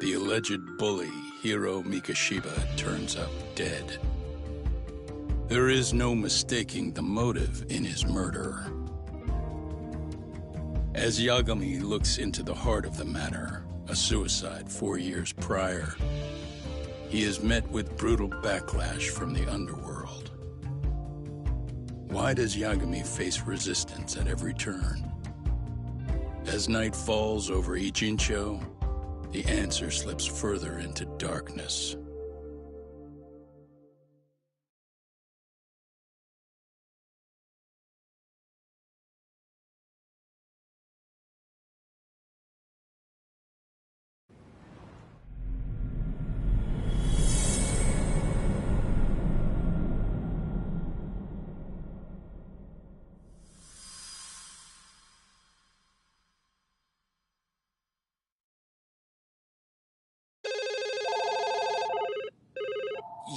The alleged bully, Hiro Mikashiba, turns up dead. There is no mistaking the motive in his murder. As Yagami looks into the heart of the matter, a suicide 4 years prior, he is met with brutal backlash from the underworld. Why does Yagami face resistance at every turn? As night falls over Ichincho, the answer slips further into darkness.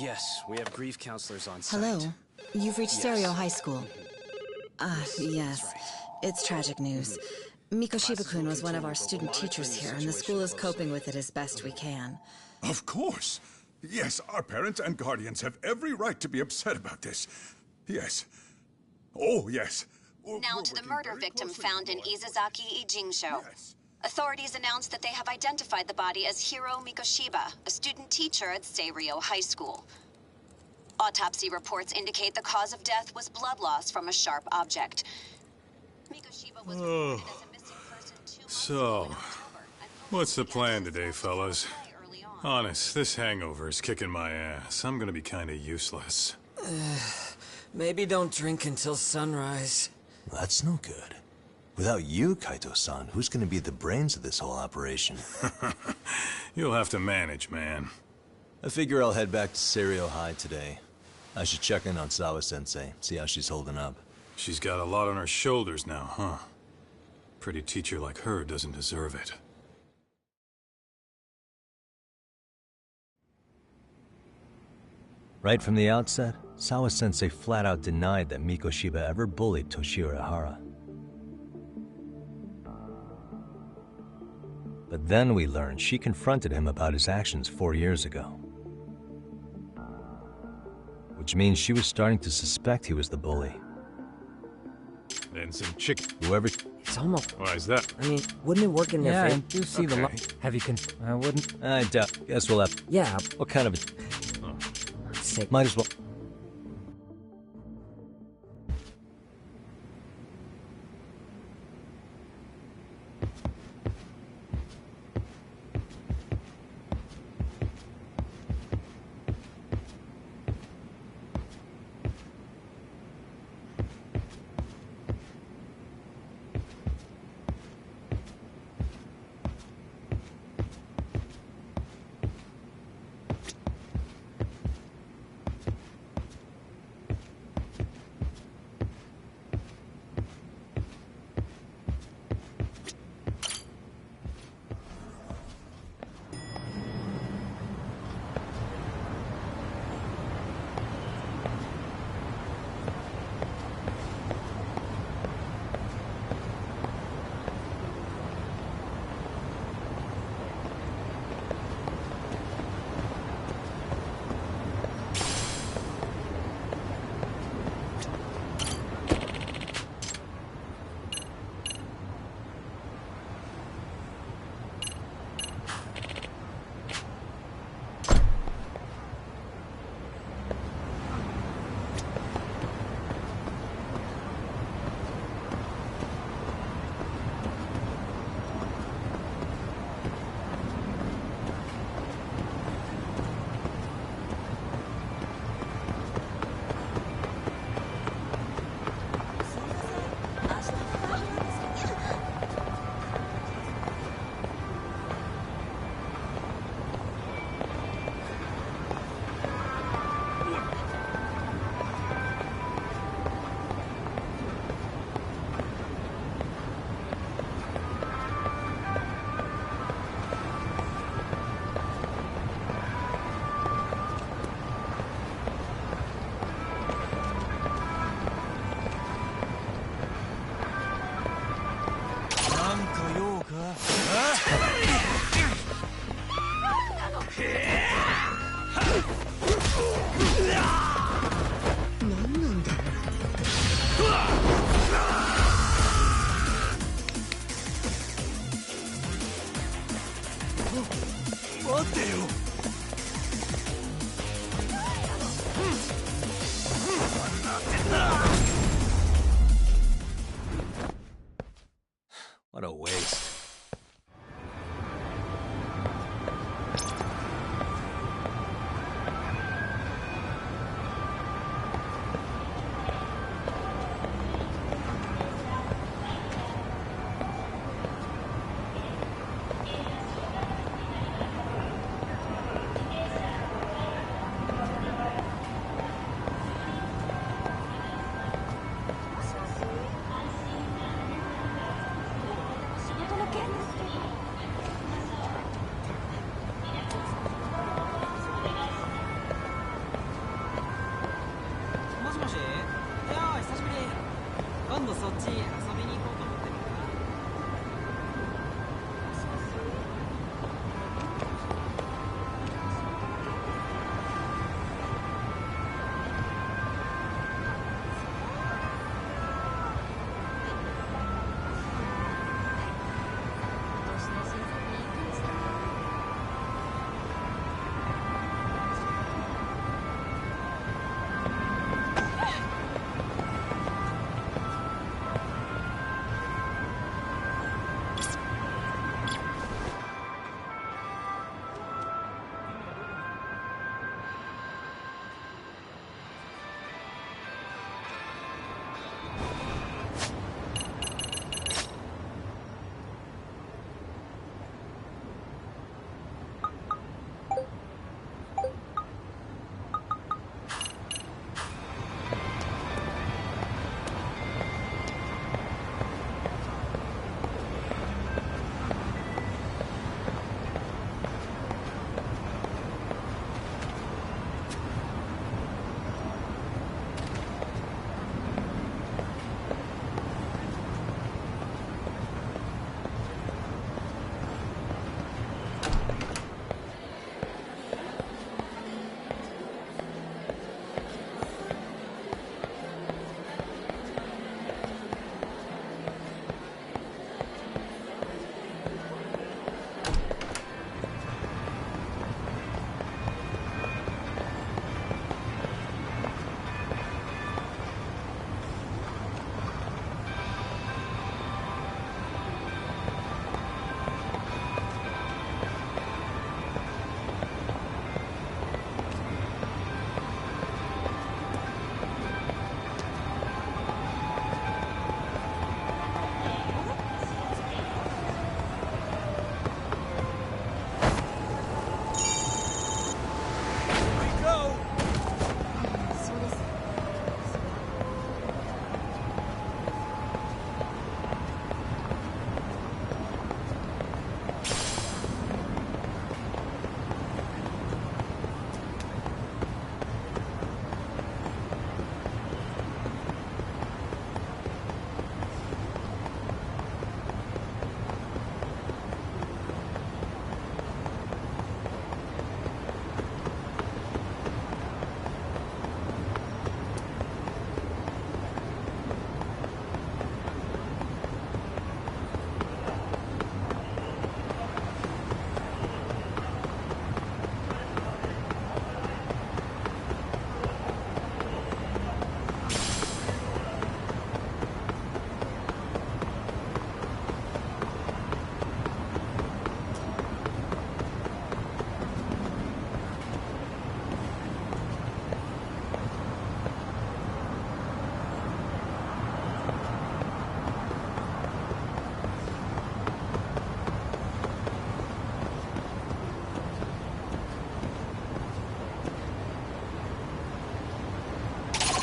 Yes, we have grief counselors on site. Hello. You've reached Yes. Stereo High School. Yes. That's right. It's tragic news. Mikoshiba-kun was one of our student teachers here, and the school is coping with it as best we can. Of course. Yes, our parents and guardians have every right to be upset about this. Yes. Oh, yes. Now to the murder victim found in Izazaki Ijincho. Yes. Authorities announced that they have identified the body as Hiro Mikoshiba, a student teacher at Seirio High School. Autopsy reports indicate the cause of death was blood loss from a sharp object. Mikoshiba was reported as a missing person 2 months ago in October, and What's the police plan began today, suspecting fellas? foul play early on. Honest, this hangover is kicking my ass. I'm gonna be kinda useless. Maybe don't drink until sunrise. That's no good. Without you, Kaito-san, who's gonna be the brains of this whole operation? You'll have to manage, man. I figure I'll head back to Seirio High today. I should check in on Sawa-sensei, see how she's holding up. She's got a lot on her shoulders now, huh? Pretty teacher like her doesn't deserve it. Right from the outset, Sawa-sensei flat out denied that Mikoshiba ever bullied Toshiro Hara. But then we learned she confronted him about his actions 4 years ago. Which means she was starting to suspect he was the bully. And some chick. Whoever... It's almost... Why is that? I mean, wouldn't it work in their Yeah, I favor? do see the Okay. Have you I wouldn't... I doubt... Guess we'll have... Yeah, What kind of... sick. Might as well...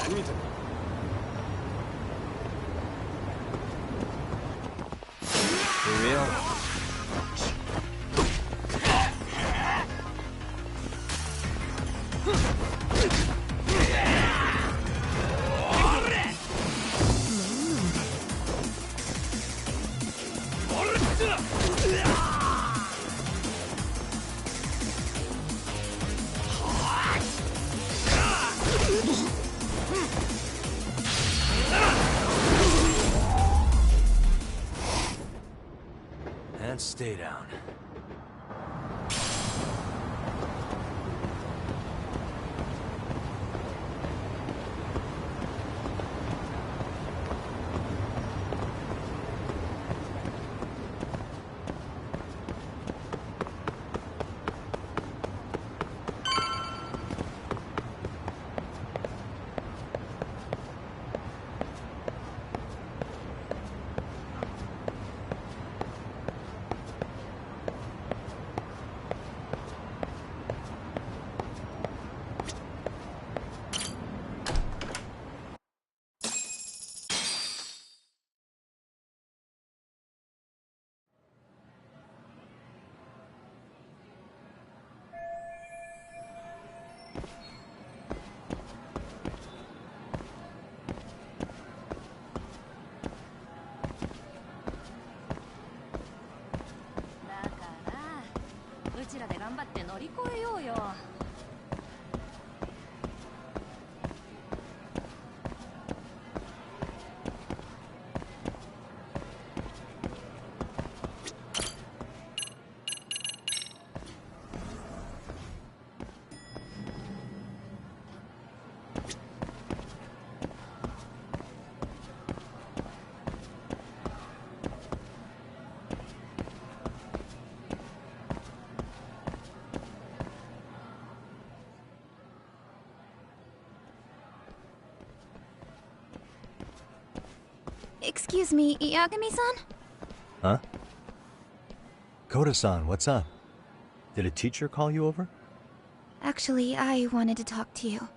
For real? And stay down. Excuse me, Yagami-san? Huh? Koda-san, what's up? Did a teacher call you over? Actually, I wanted to talk to you.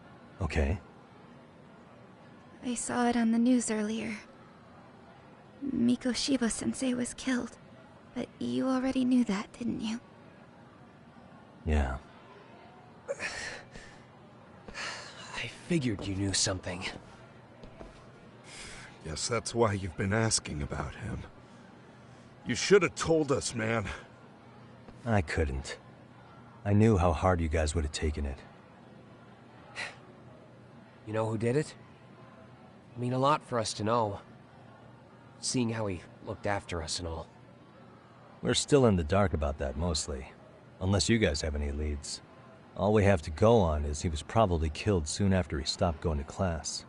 Okay. I saw it on the news earlier. Mikoshiba-sensei was killed. But you already knew that, didn't you? Yeah. I figured you knew something. Guess that's why you've been asking about him. You should have told us, man. I couldn't. I knew how hard you guys would have taken it. You know who did it? I mean a lot for us to know. Seeing how he looked after us and all. We're still in the dark about that, mostly. Unless you guys have any leads. All we have to go on is he was probably killed soon after he stopped going to class.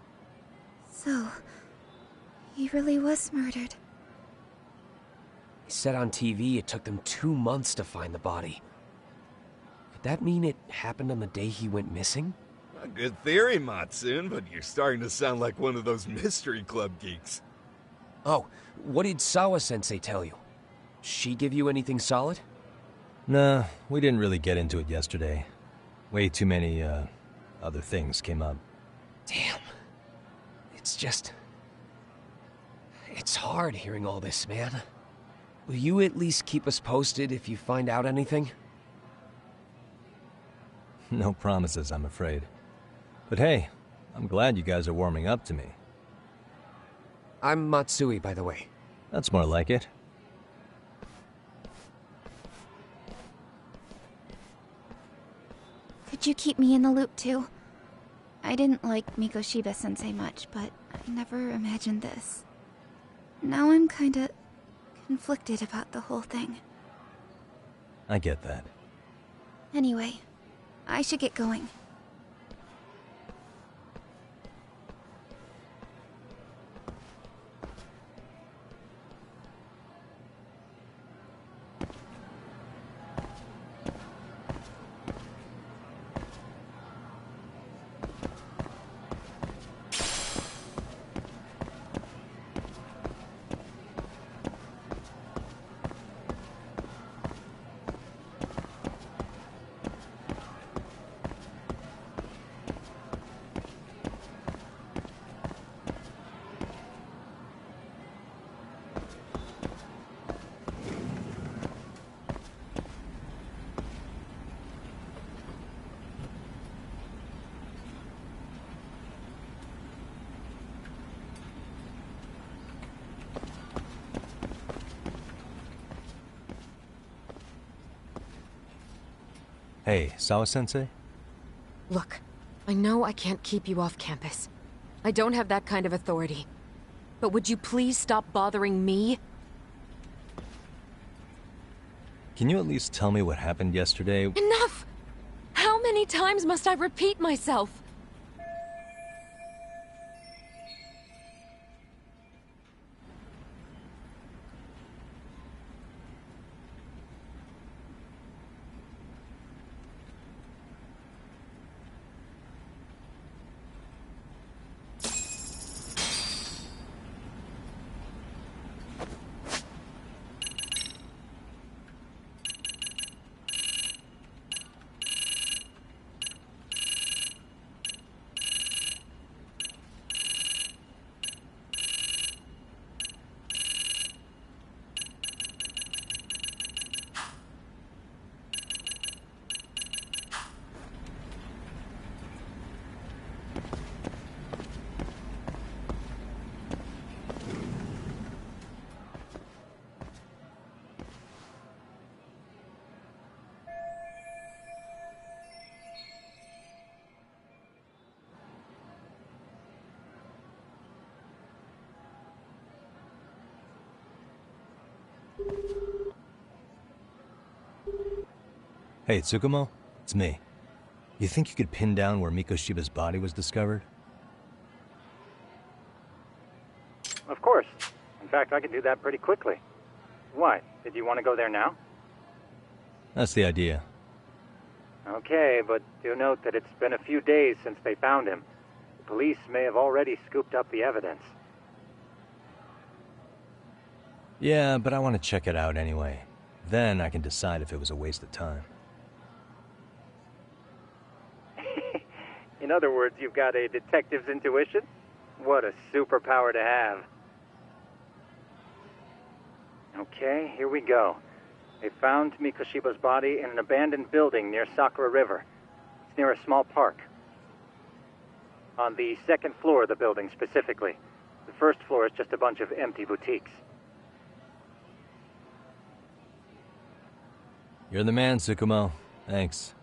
So, he really was murdered. He said on TV it took them 2 months to find the body. Could that mean it happened on the day he went missing? A good theory, Matsun, but you're starting to sound like one of those mystery club geeks. Oh, what did Sawa-sensei tell you? She give you anything solid? Nah, we didn't really get into it yesterday. Way too many, other things came up. Damn. It's just... It's hard hearing all this, man. Will you at least keep us posted if you find out anything? No promises, I'm afraid. But hey, I'm glad you guys are warming up to me. I'm Matsui, by the way. That's more like it. Could you keep me in the loop too? I didn't like Mikoshiba-sensei much, but I never imagined this. Now I'm kinda conflicted about the whole thing. I get that. Anyway, I should get going. Hey, Sawa-sensei? Look, I know I can't keep you off campus. I don't have that kind of authority. But would you please stop bothering me? Can you at least tell me what happened yesterday? Enough! How many times must I repeat myself? Hey, Tsukumo? It's me. You think you could pin down where Mikoshiba's body was discovered? Of course. In fact, I can do that pretty quickly. Why? Did you want to go there now? That's the idea. Okay, but do note that it's been a few days since they found him. The police may have already scooped up the evidence. Yeah, but I want to check it out anyway. Then I can decide if it was a waste of time. In other words, you've got a detective's intuition? What a superpower to have. Okay, here we go. They found Mikoshiba's body in an abandoned building near Sakura River. It's near a small park. On the second floor of the building, specifically. The first floor is just a bunch of empty boutiques. You're the man, Tsukumo. Thanks.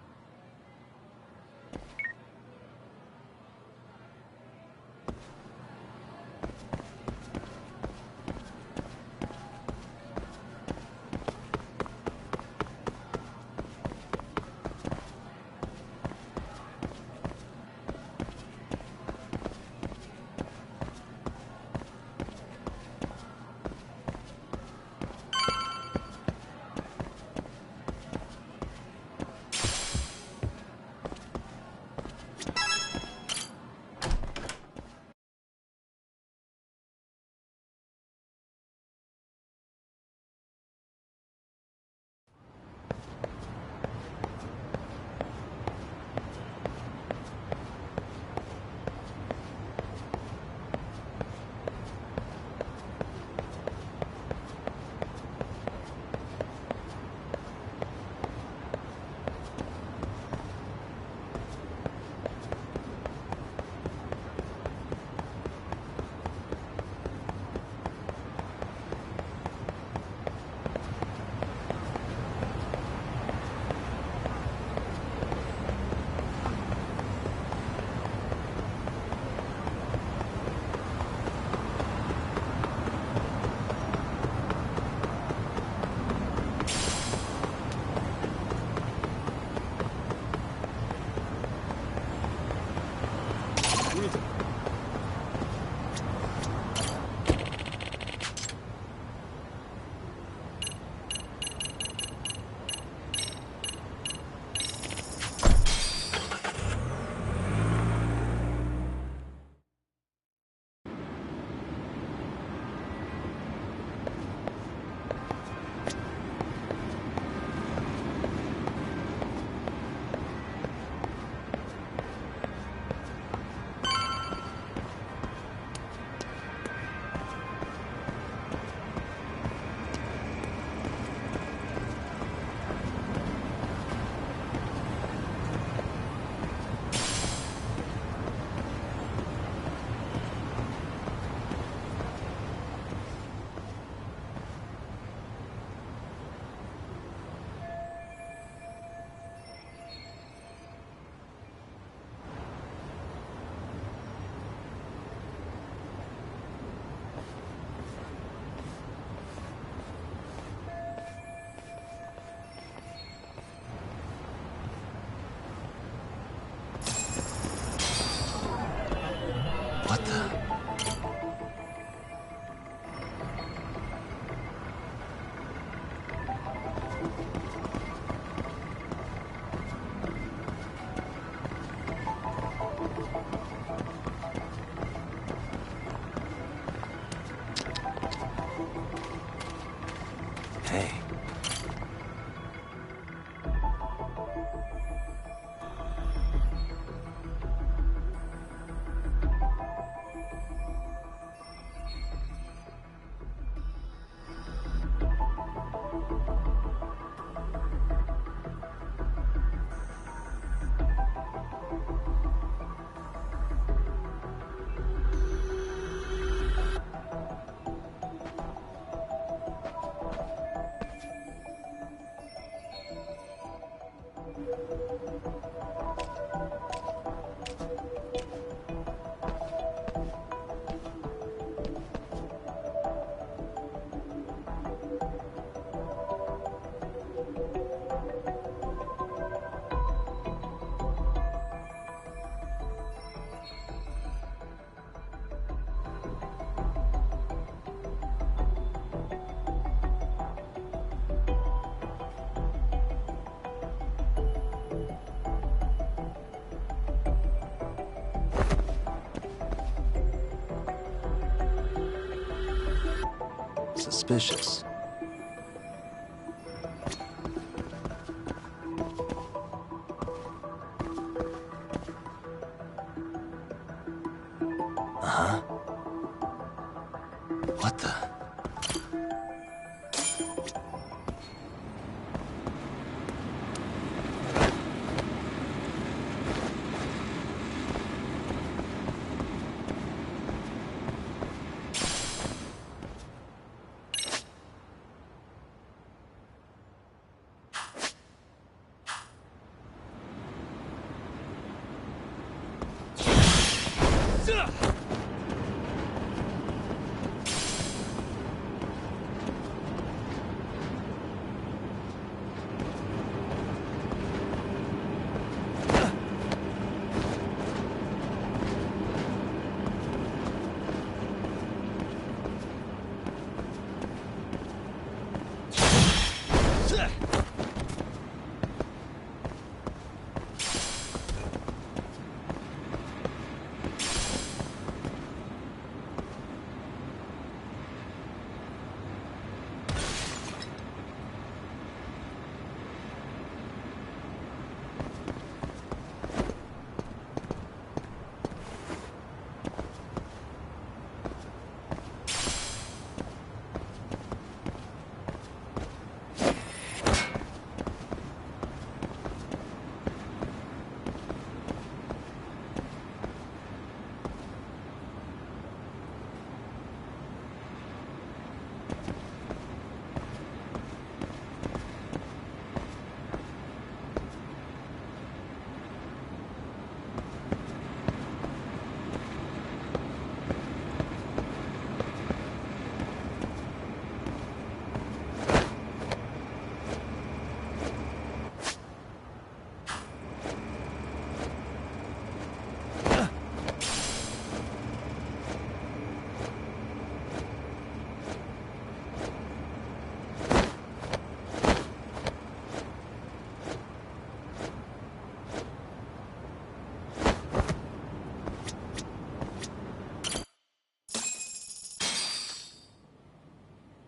What the? Hey. Suspicious. Uh-huh. What the?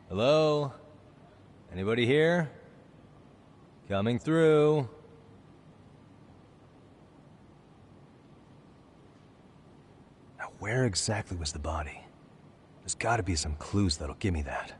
Hello? Anybody here? Coming through. Now, where exactly was the body? There's gotta be some clues that'll give me that.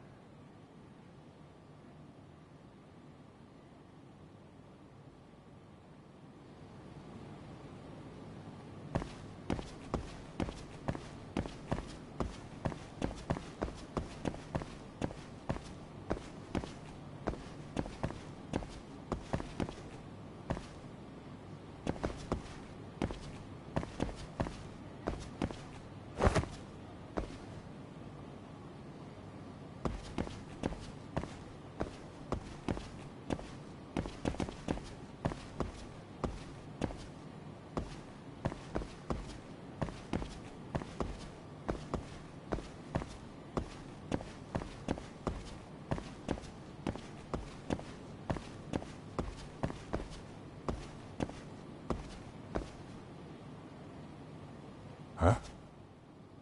Huh?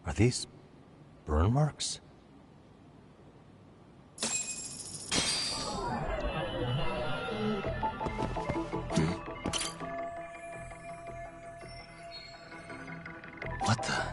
Are these burn marks? What the?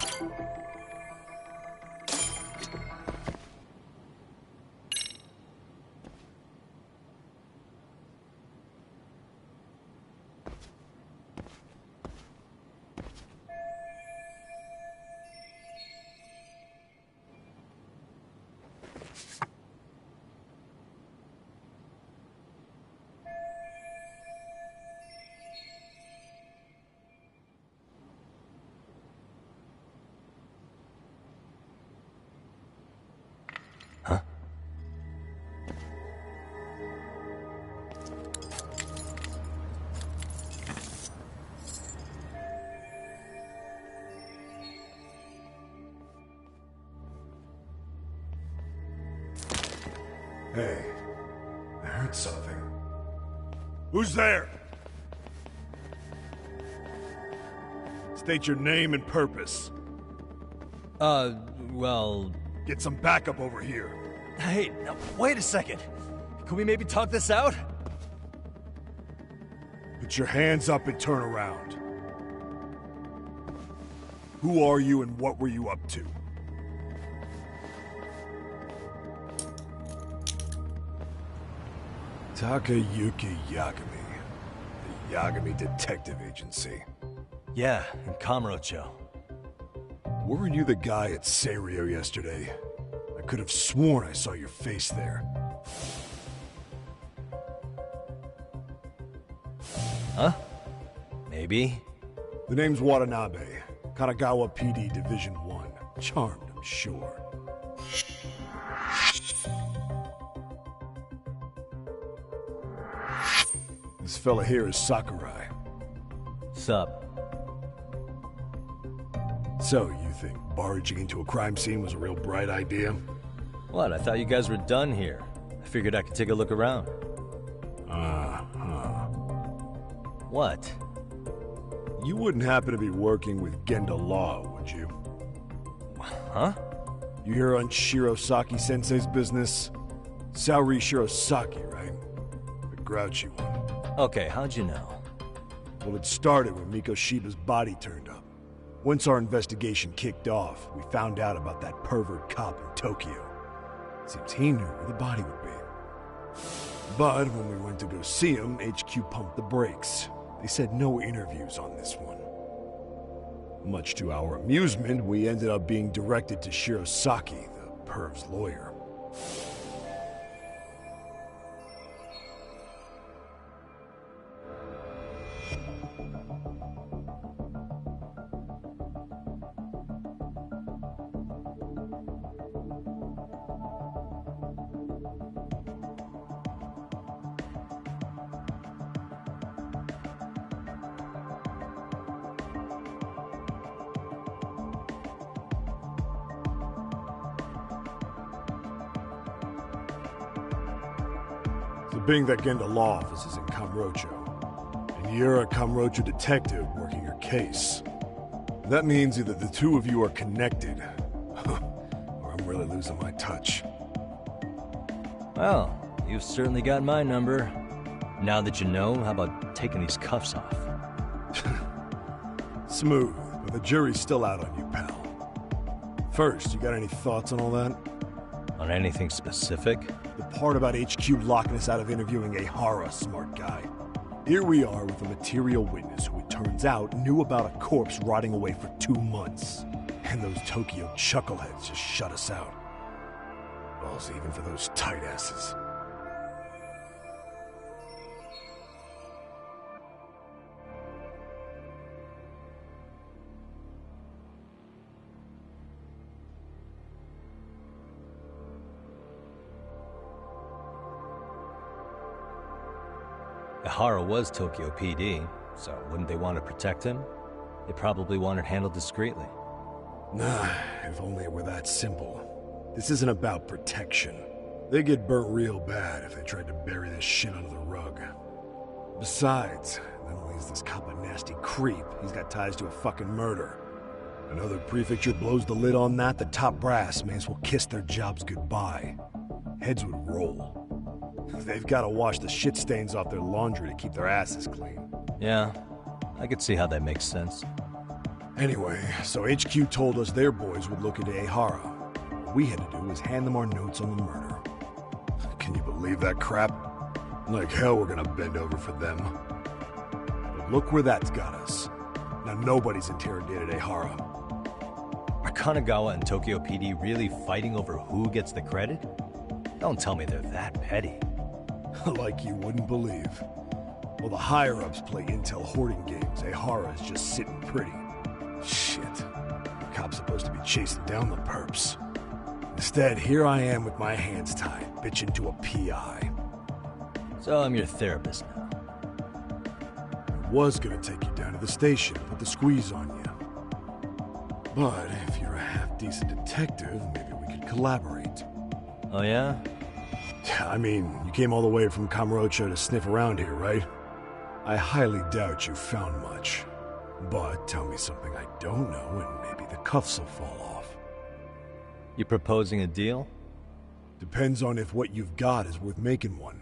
Huh? Hey, I heard something. Who's there? State your name and purpose. Well... Get some backup over here. Hey, now, wait a second. Can we maybe talk this out? Put your hands up and turn around. Who are you and what were you up to? Takayuki Yagami. The Yagami Detective Agency. Yeah, in Kamurocho. Weren't you the guy at Serio yesterday? I could have sworn I saw your face there. Huh? Maybe. The name's Watanabe. Kanagawa PD Division 1. Charmed, I'm sure. This fella here is Sakurai. Sup? So, you think barging into a crime scene was a real bright idea? What, I thought you guys were done here. I figured I could take a look around. What? You wouldn't happen to be working with Genda Law, would you? Huh? You hear on Shirosaki Sensei's business? Saori Shirosaki, right? The grouchy one. Okay, how'd you know? Well, it started when Mikoshiba's body turned up. Once our investigation kicked off, we found out about that pervert cop in Tokyo. Seems he knew where the body would be. But when we went to go see him, HQ pumped the brakes. They said no interviews on this one. Much to our amusement, we ended up being directed to Shirosaki, the perv's lawyer. Being that Genda Law office is in Kamurocho, and you're a Kamurocho detective working your case, that means either the two of you are connected, or I'm really losing my touch. Well, you've certainly got my number. Now that you know, how about taking these cuffs off? Smooth, but the jury's still out on you, pal. First, you got any thoughts on all that? On anything specific? The part about HQ locking us out of interviewing a Hara, smart guy. Here we are with a material witness who it turns out knew about a corpse rotting away for 2 months. And those Tokyo chuckleheads just shut us out. Balls even for those tight asses. Ihara was Tokyo PD, so wouldn't they want to protect him? They probably want it handled discreetly. Nah, if only it were that simple. This isn't about protection. They get burnt real bad if they tried to bury this shit under the rug. Besides, not only is this cop a nasty creep, he's got ties to a fucking murder. Another prefecture blows the lid on that, the top brass may as well kiss their jobs goodbye. Heads would roll. They've got to wash the shit stains off their laundry to keep their asses clean. Yeah, I could see how that makes sense. Anyway, so HQ told us their boys would look into Ehara. What we had to do was hand them our notes on the murder. Can you believe that crap? Like hell we're gonna bend over for them. But look where that's got us. Now nobody's interrogated Ehara. Are Kanagawa and Tokyo PD really fighting over who gets the credit? Don't tell me they're that petty. Like you wouldn't believe. While the higher-ups play intel hoarding games, Ehara is just sitting pretty. Shit. The cop's supposed to be chasing down the perps. Instead, here I am with my hands tied, bitching to a PI. So I'm your therapist now. I was gonna take you down to the station and put the squeeze on you. But if you're a half-decent detective, maybe we could collaborate. Oh yeah? I mean, you came all the way from Kamurocho to sniff around here, right? I highly doubt you found much. But tell me something I don't know and maybe the cuffs will fall off. You proposing a deal? Depends on if what you've got is worth making one.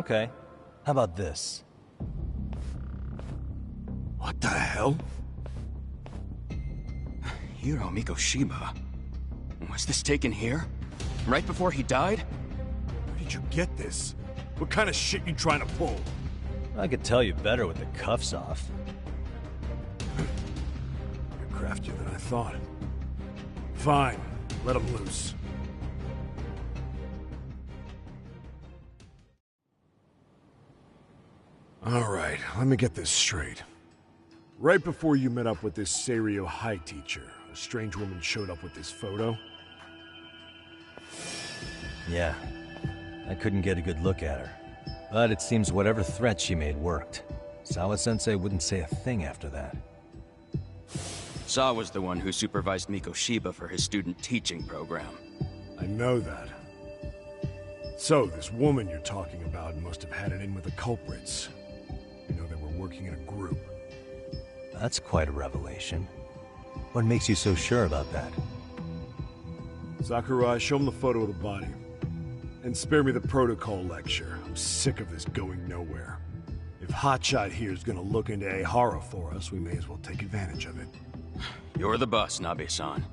Okay, how about this? What the hell? Hiro Mikoshiba. Was this taken here? Right before he died? Where did you get this? What kind of shit you trying to pull? I could tell you better with the cuffs off. You're craftier than I thought. Fine, let him loose. Alright, let me get this straight. Right before you met up with this Seiryo High teacher, a strange woman showed up with this photo? Yeah. I couldn't get a good look at her. But it seems whatever threat she made worked. Sawa-sensei wouldn't say a thing after that. Saw was the one who supervised Mikoshiba for his student teaching program. I know that. So, this woman you're talking about must have had it in with the culprits. You know, they were working in a group. That's quite a revelation. What makes you so sure about that? Sakurai, show him the photo of the body. And spare me the protocol lecture. I'm sick of this going nowhere. If Hotshot here is gonna look into Ehara for us, we may as well take advantage of it. You're the boss, Nabe-san.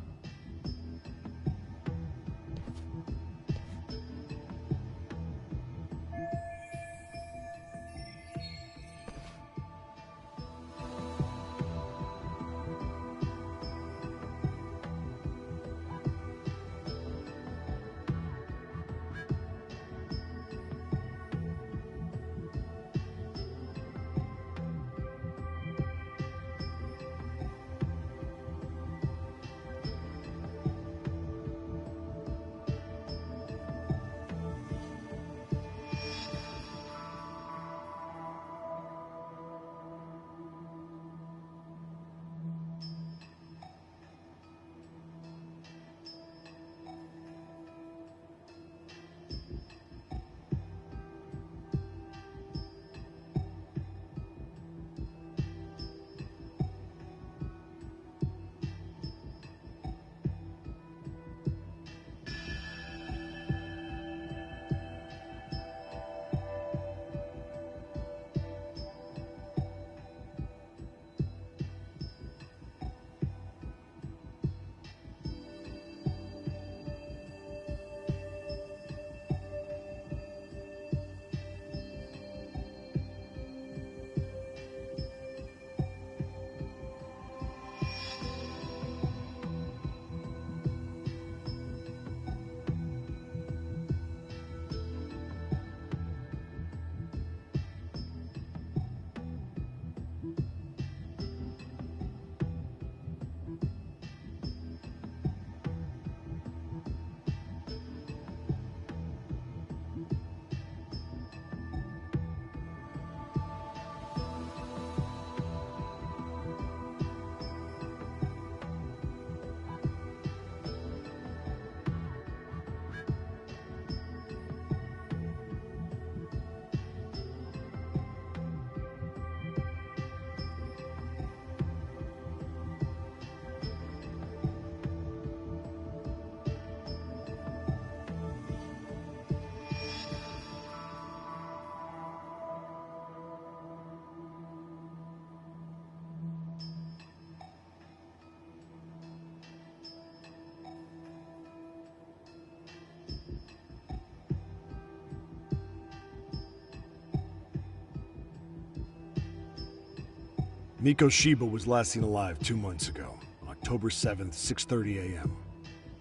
Mikoshiba was last seen alive 2 months ago, on October 7th, 6:30 a.m.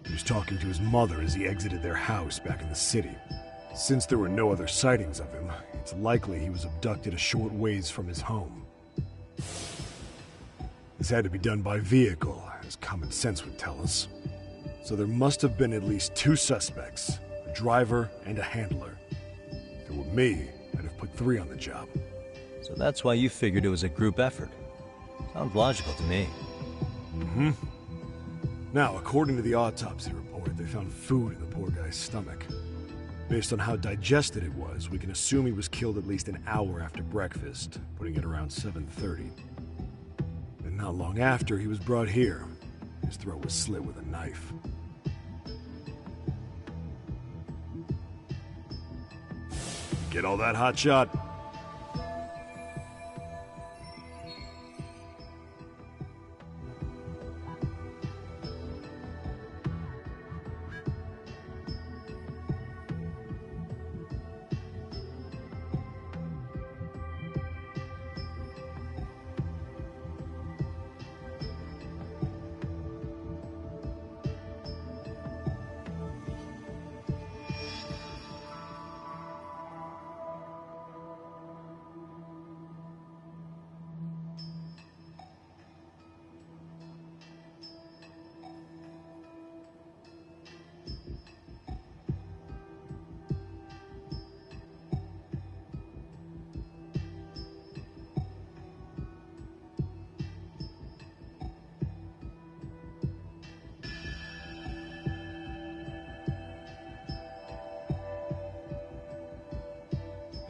He was talking to his mother as he exited their house back in the city. Since there were no other sightings of him, it's likely he was abducted a short ways from his home. This had to be done by vehicle, as common sense would tell us. So there must have been at least 2 suspects, a driver and a handler. If it were me, I'd have put 3 on the job. So that's why you figured it was a group effort. Sounds logical to me. Mm-hmm. Now, according to the autopsy report, they found food in the poor guy's stomach. Based on how digested it was, we can assume he was killed at least an hour after breakfast, putting it around 7:30. And not long after, he was brought here. His throat was slit with a knife. Get all that, hotshot?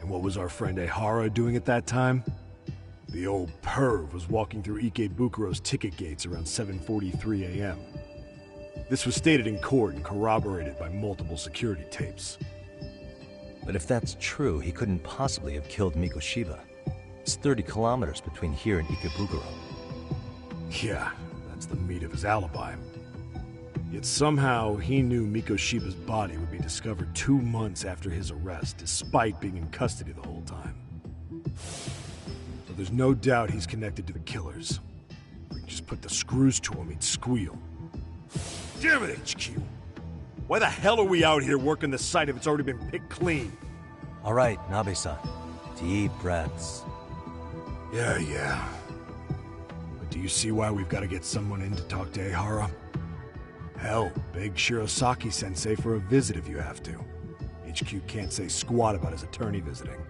What was our friend Ehara doing at that time? The old perv was walking through Ikebukuro's ticket gates around 7:43 a.m. This was stated in court and corroborated by multiple security tapes. But if that's true, he couldn't possibly have killed Mikoshiba. It's 30 kilometers between here and Ikebukuro. Yeah, that's the meat of his alibi. Yet somehow he knew Mikoshiba's body would be discovered 2 months after his arrest, despite being in custody the whole time. So there's no doubt he's connected to the killers. If we can just put the screws to him, he'd squeal. Damn it, HQ! Why the hell are we out here working the site if it's already been picked clean? All right, Nabe-san. Deep breaths. Yeah. But do you see why we've got to get someone in to talk to Ehara? Hell, beg Shirosaki-sensei for a visit if you have to. HQ can't say squat about his attorney visiting.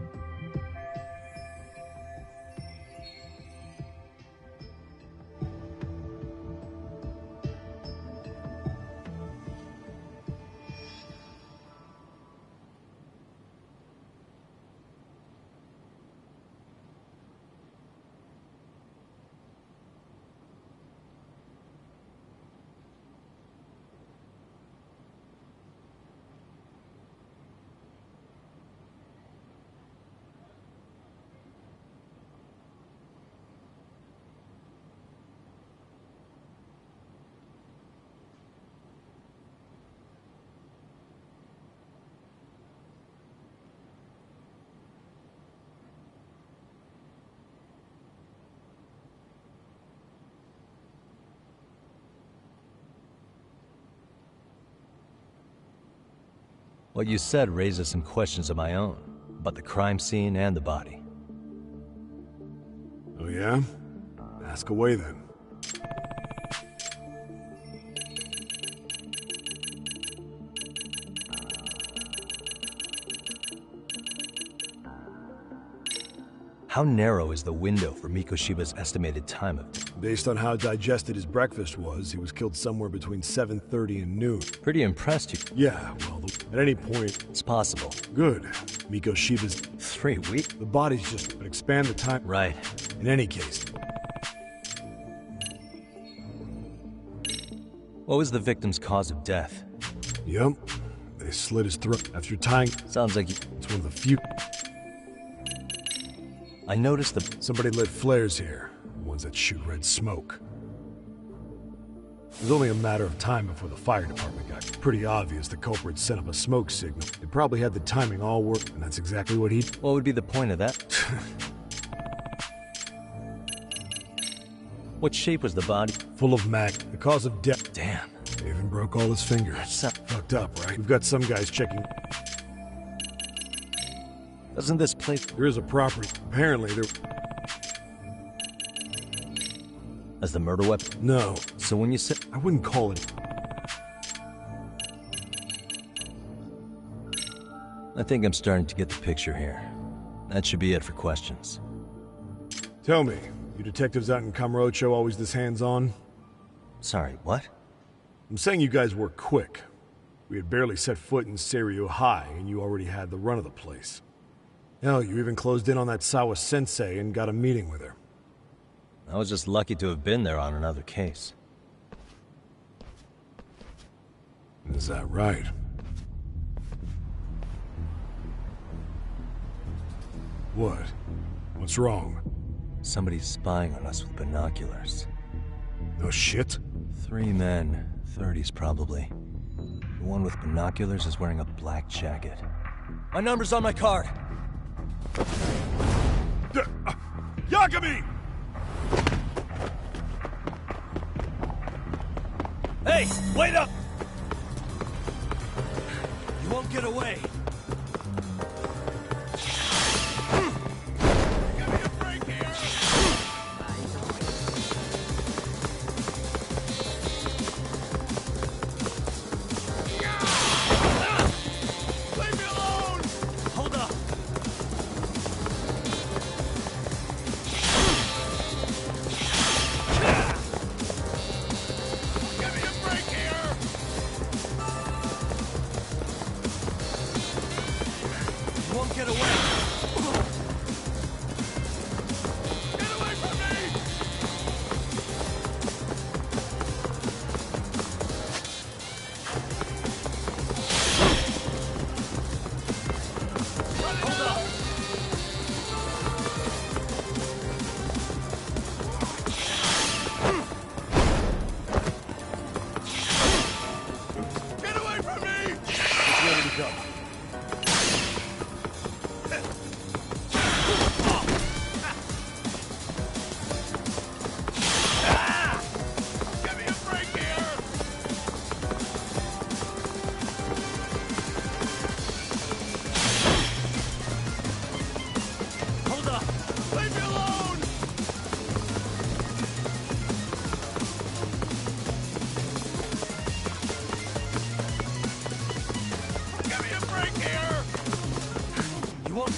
What you said raises some questions of my own, about the crime scene and the body. Oh yeah? Ask away then. How narrow is the window for Mikoshiba's estimated time of death? Based on how digested his breakfast was, he was killed somewhere between 7:30 and noon. Pretty impressed you. Yeah, well, at any point... It's possible. Good. Mikoshiba's... 3 weeks? The body's just... But expand the time... Right. In any case... What was the victim's cause of death? Yep. They slit his throat after tying... Sounds like it's one of the few... I noticed somebody lit flares here. Ones that shoot red smoke. It was only a matter of time before the fire department got pretty obvious the culprit set up a smoke signal. They probably had the timing all worked, and that's exactly what he... What would be the point of that? What shape was the body? Full of mag. The cause of death. Damn. They even broke all his fingers. Fucked up, right? We've got some guys checking. Doesn't this place... There is a property. Apparently there... As the murder weapon? No. So when you said... I wouldn't call it... I think I'm starting to get the picture here. That should be it for questions. Tell me, you detectives out in Kamurocho always this hands-on? Sorry, what? I'm saying you guys work quick. We had barely set foot in Seiryo High, and you already had the run of the place. Hell, you even closed in on that Sawa-sensei and got a meeting with her. I was just lucky to have been there on another case. Is that right? What? What's wrong? Somebody's spying on us with binoculars. No shit? 3 men, 30s probably. The one with binoculars is wearing a black jacket. My number's on my card! Yagami! Hey, wait up! You won't get away!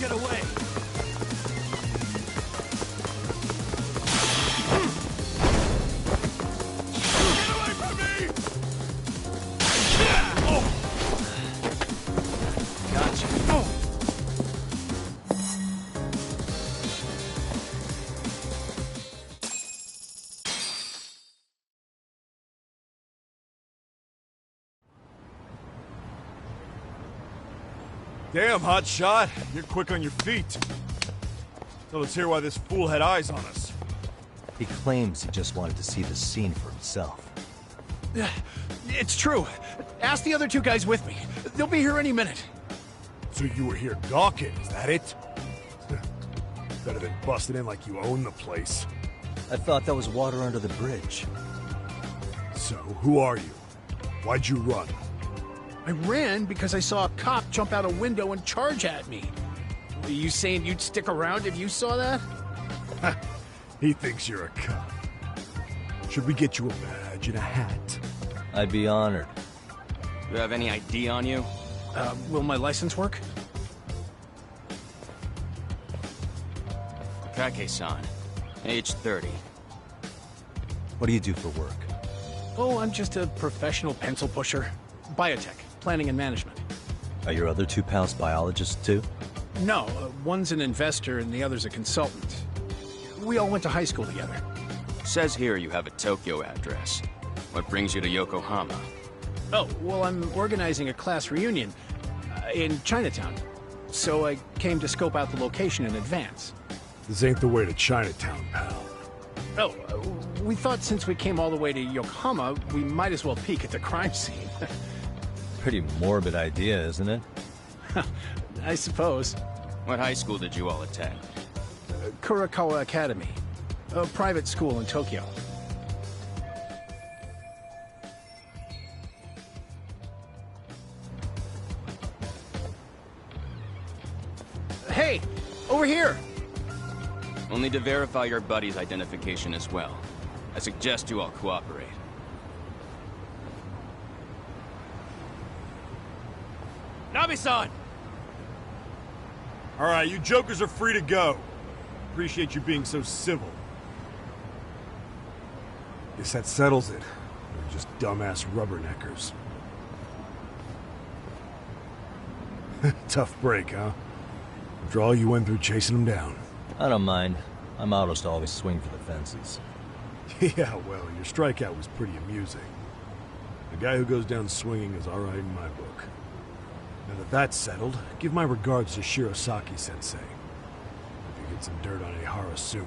Get away! Damn, hotshot. You're quick on your feet. So let's hear why this fool had eyes on us. He claims he just wanted to see the scene for himself. It's true. Ask the other 2 guys with me. They'll be here any minute. So you were here gawking, is that it? Better than busting in like you own the place. I thought that was water under the bridge. So, who are you? Why'd you run? I ran because I saw a cop jump out a window and charge at me. Are you saying you'd stick around if you saw that? He thinks you're a cop. Should we get you a badge and a hat? I'd be honored. You have any ID on you? Will my license work? Kake-san, age 30. What do you do for work? Oh, I'm just a professional pencil pusher. Biotech, planning and management. Are your other 2 pals biologists too? No, one's an investor and the other's a consultant. We all went to high school together. Says here you have a Tokyo address. What brings you to Yokohama? Oh, well, I'm organizing a class reunion in Chinatown. So I came to scope out the location in advance. This ain't the way to Chinatown, pal. Oh, we thought since we came all the way to Yokohama, we might as well peek at the crime scene. Pretty morbid idea, isn't it? I suppose. What high school did you all attend? Kurakawa Academy. A private school in Tokyo. Over here! Only to verify your buddy's identification as well. I suggest you all cooperate. Nabi-san! Alright, you jokers are free to go. Appreciate you being so civil. Guess that settles it. They're just dumbass rubberneckers. Tough break, huh? After all you went through chasing them down. I don't mind. My motto's to always swing for the fences. Yeah, well, your strikeout was pretty amusing. The guy who goes down swinging is alright in my book. Now that that's settled, give my regards to Shirosaki-sensei. Hope you get some dirt on Ehara soon.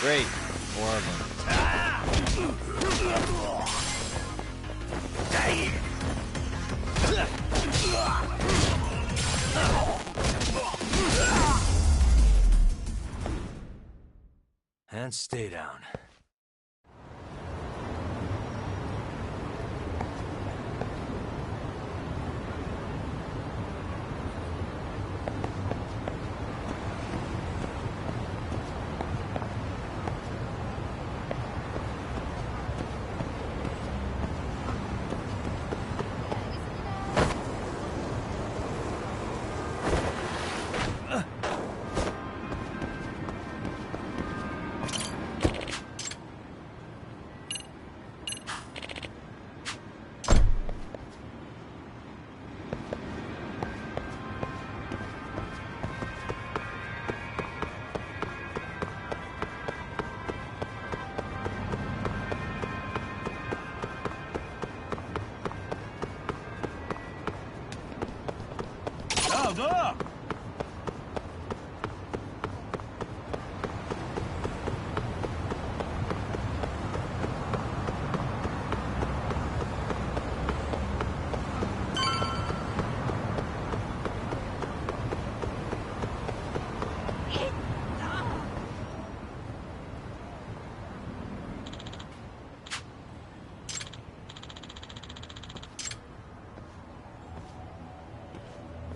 Great. More of them. And stay down.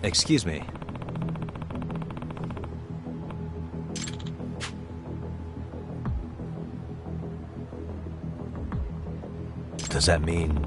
Excuse me. Does that mean...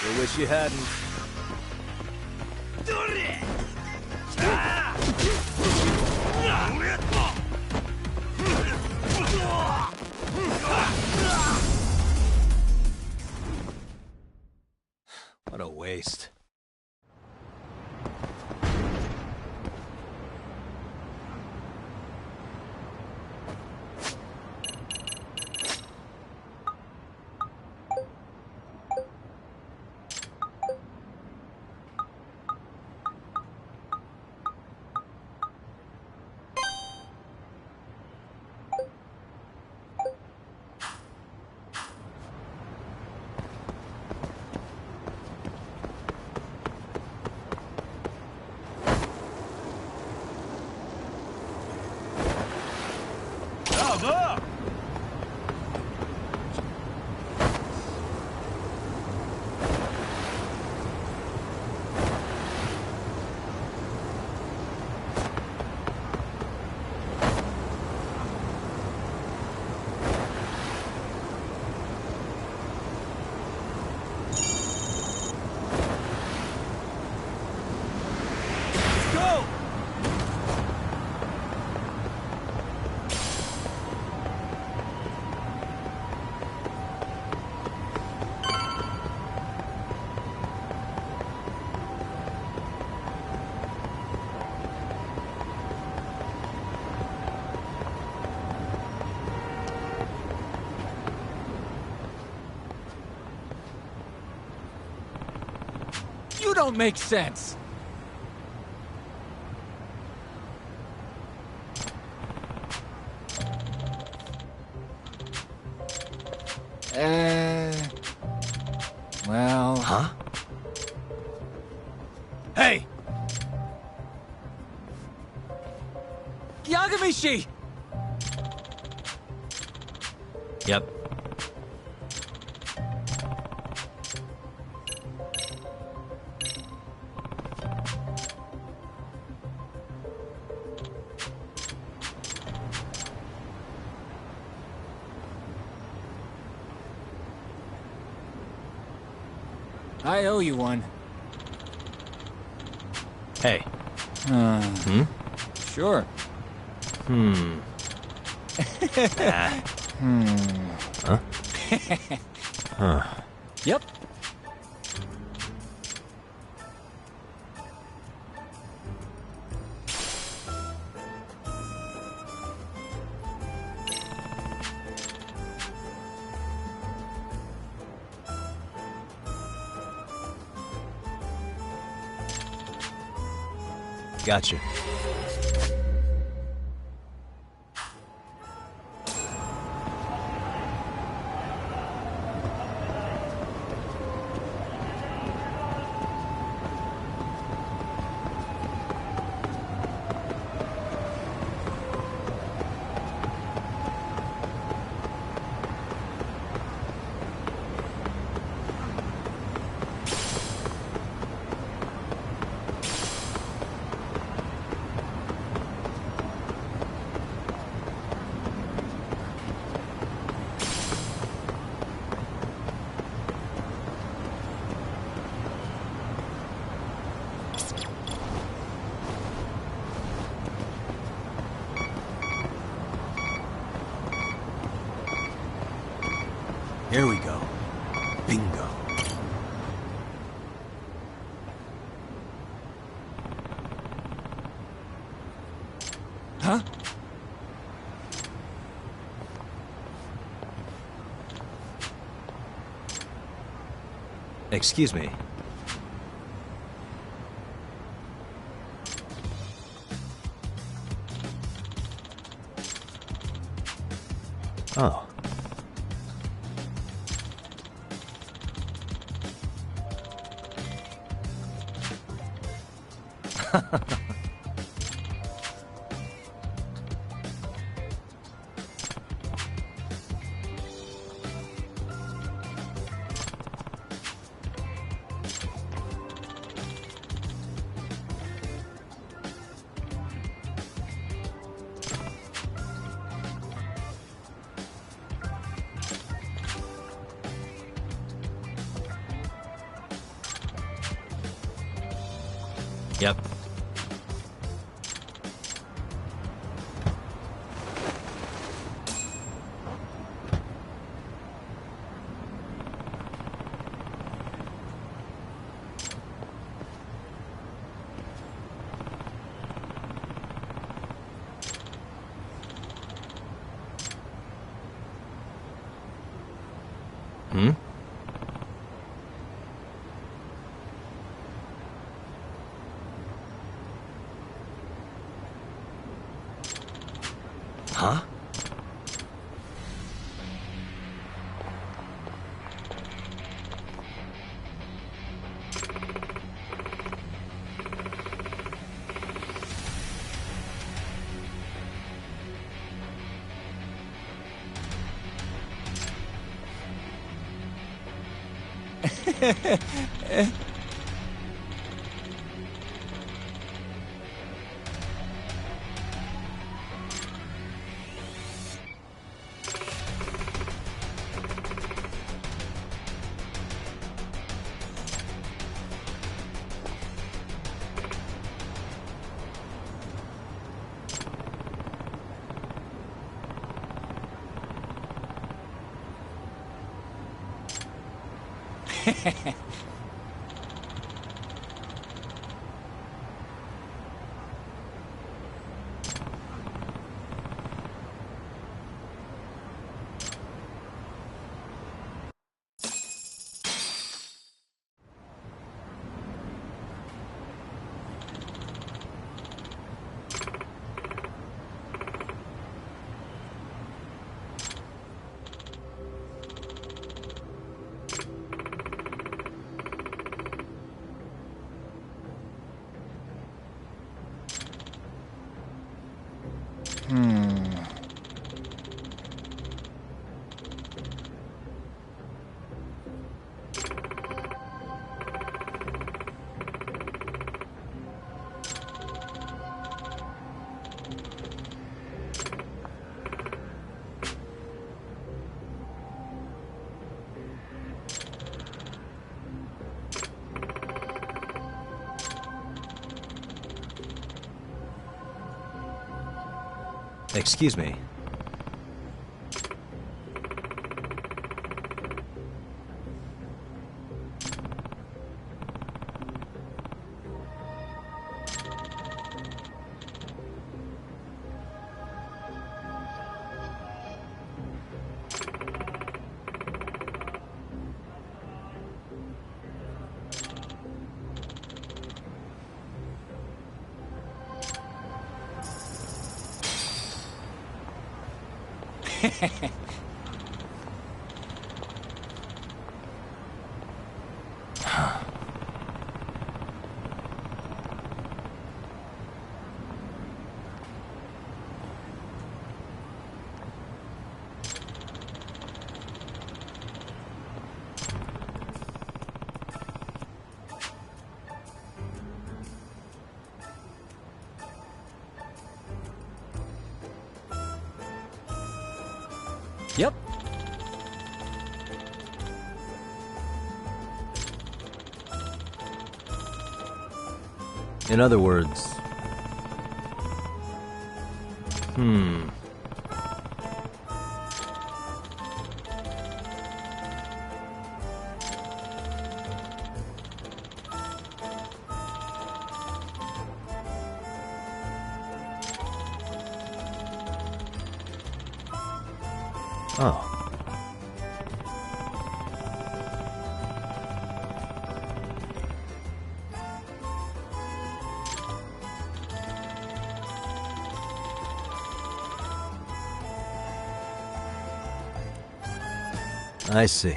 I wish you hadn't. What a waste. You don't make sense. Well... Huh? Hey! Yagamishi! Yep. I owe you one. Hey. Sure. Huh? Huh. Yep. Gotcha. Here we go. Bingo. Huh? Excuse me. Oh. Yep. Hmm? Huh? Excuse me. Yep. In other words... Oh. I see.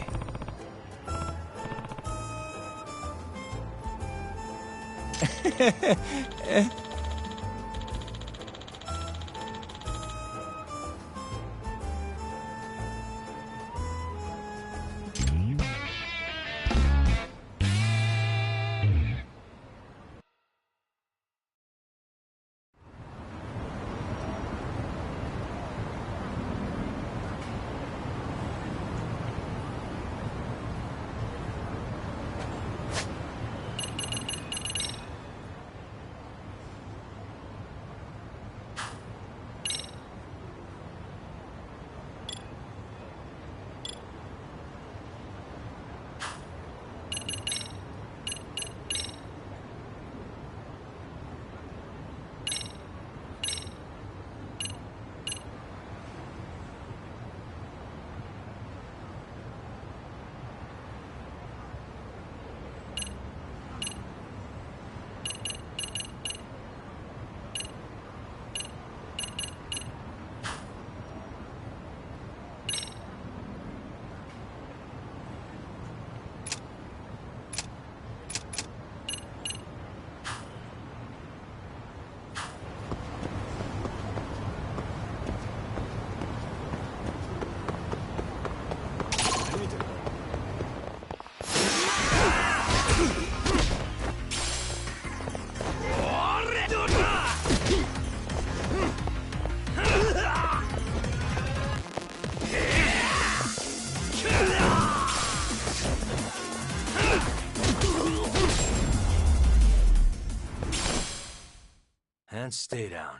And stay down.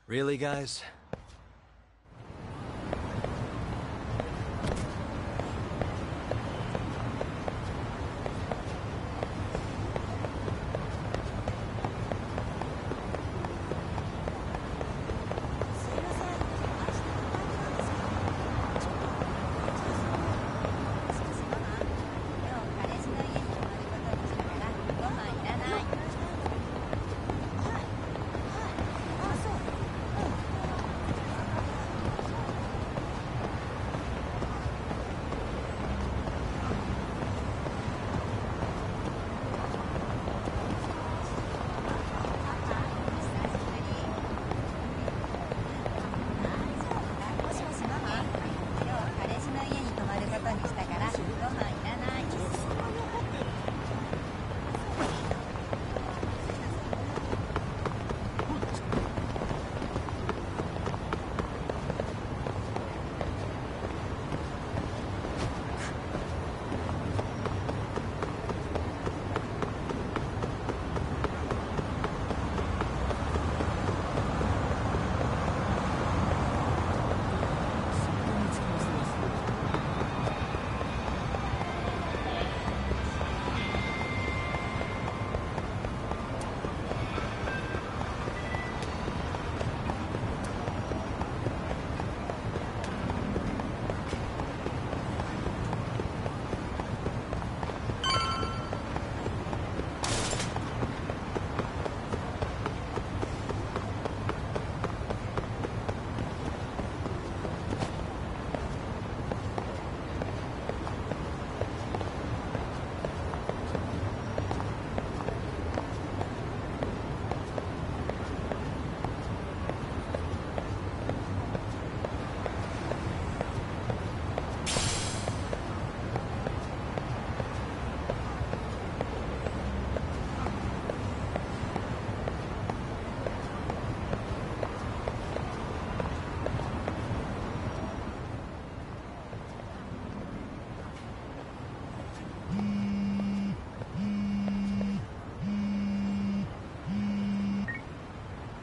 Really, guys?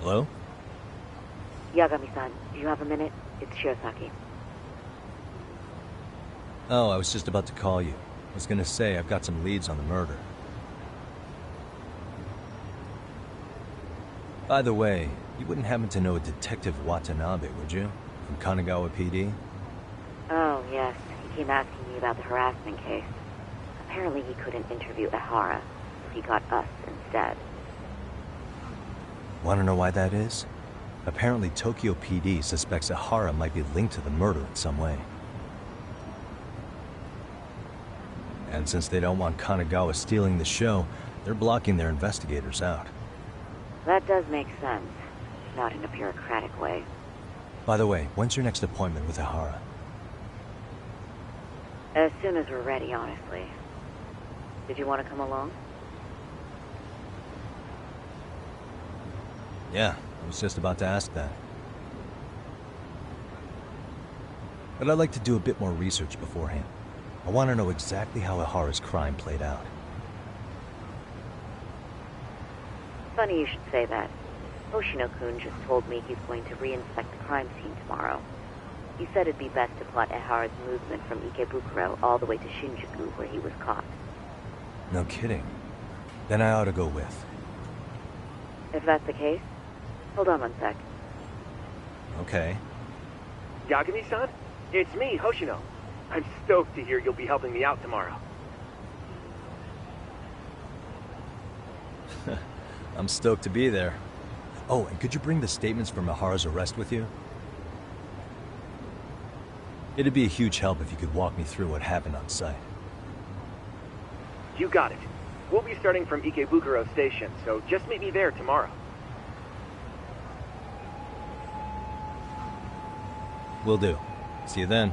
Hello? Yagami-san, do you have a minute? It's Shirosaki. Oh, I was just about to call you. I was gonna say, I've got some leads on the murder. By the way, you wouldn't happen to know a Detective Watanabe, would you? From Kanagawa PD? Oh, yes. He came asking me about the harassment case. Apparently he couldn't interview Ehara, so he got us instead. Want to know why that is? Apparently Tokyo PD suspects Ehara might be linked to the murder in some way. And since they don't want Kanagawa stealing the show, they're blocking their investigators out. That does make sense. Not in a bureaucratic way. By the way, when's your next appointment with Ehara? As soon as we're ready, honestly. Did you want to come along? Yeah, I was just about to ask that. But I'd like to do a bit more research beforehand. I want to know exactly how Ehara's crime played out. Funny you should say that. Hoshino-kun just told me he's going to re-inspect the crime scene tomorrow. He said it'd be best to plot Ehara's movement from Ikebukuro all the way to Shinjuku, where he was caught. No kidding. Then I ought to go with. If that's the case, hold on one sec. Okay. Yagami-san? It's me, Hoshino. I'm stoked to hear you'll be helping me out tomorrow. I'm stoked to be there. Oh, and could you bring the statements from Ehara's arrest with you? It'd be a huge help if you could walk me through what happened on site. You got it. We'll be starting from Ikebukuro Station, so just meet me there tomorrow. Will do. See you then.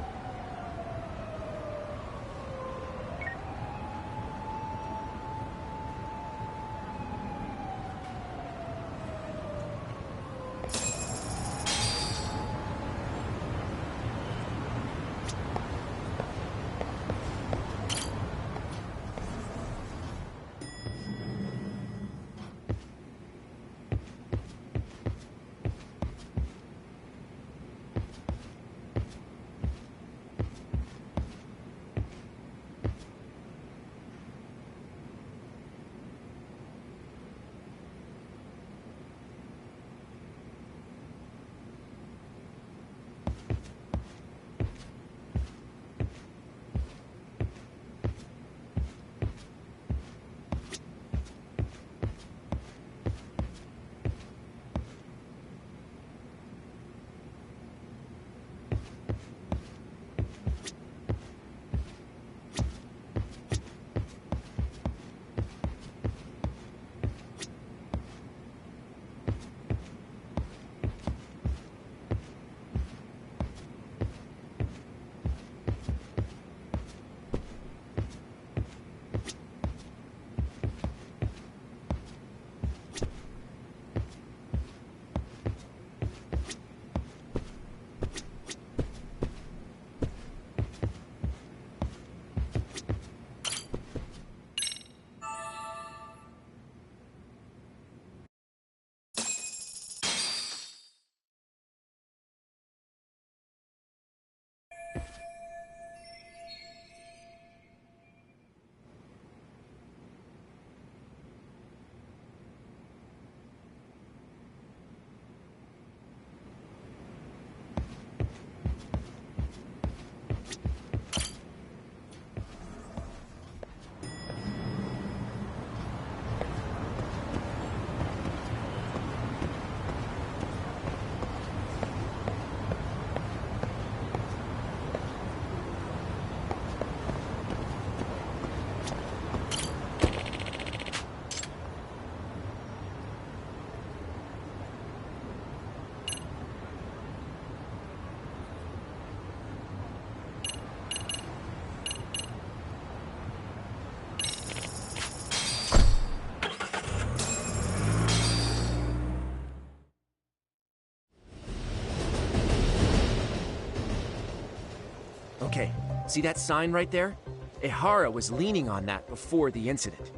Okay, see that sign right there? Ehara was leaning on that before the incident.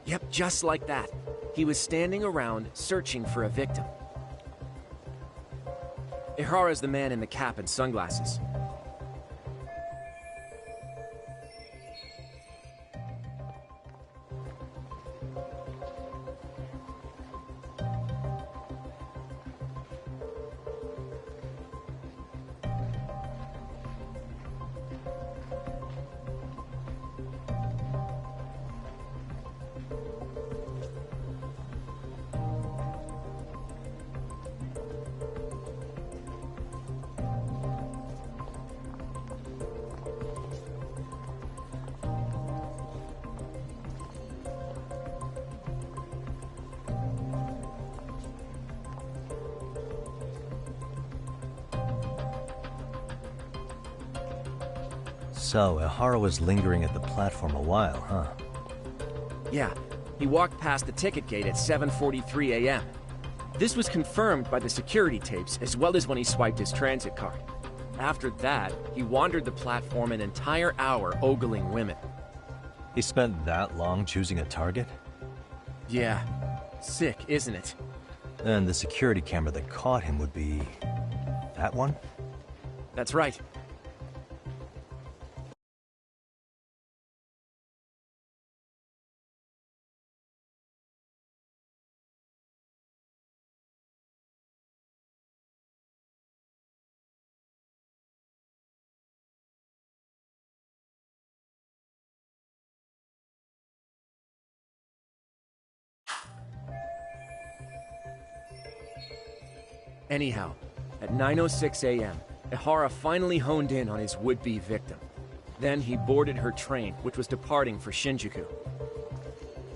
Yep, just like that. he was standing around searching for a victim. Ihara's the man in the cap and sunglasses. So, Ihara was lingering at the platform a while, huh? Yeah, he walked past the ticket gate at 7:43 a.m. This was confirmed by the security tapes, as well as when he swiped his transit card. After that, he wandered the platform an entire hour ogling women. He spent that long choosing a target? Yeah. Sick, isn't it? And the security camera that caught him would be... that one? That's right. Anyhow, at 9:06 a.m., Ihara finally honed in on his would-be victim. Then he boarded her train, which was departing for Shinjuku.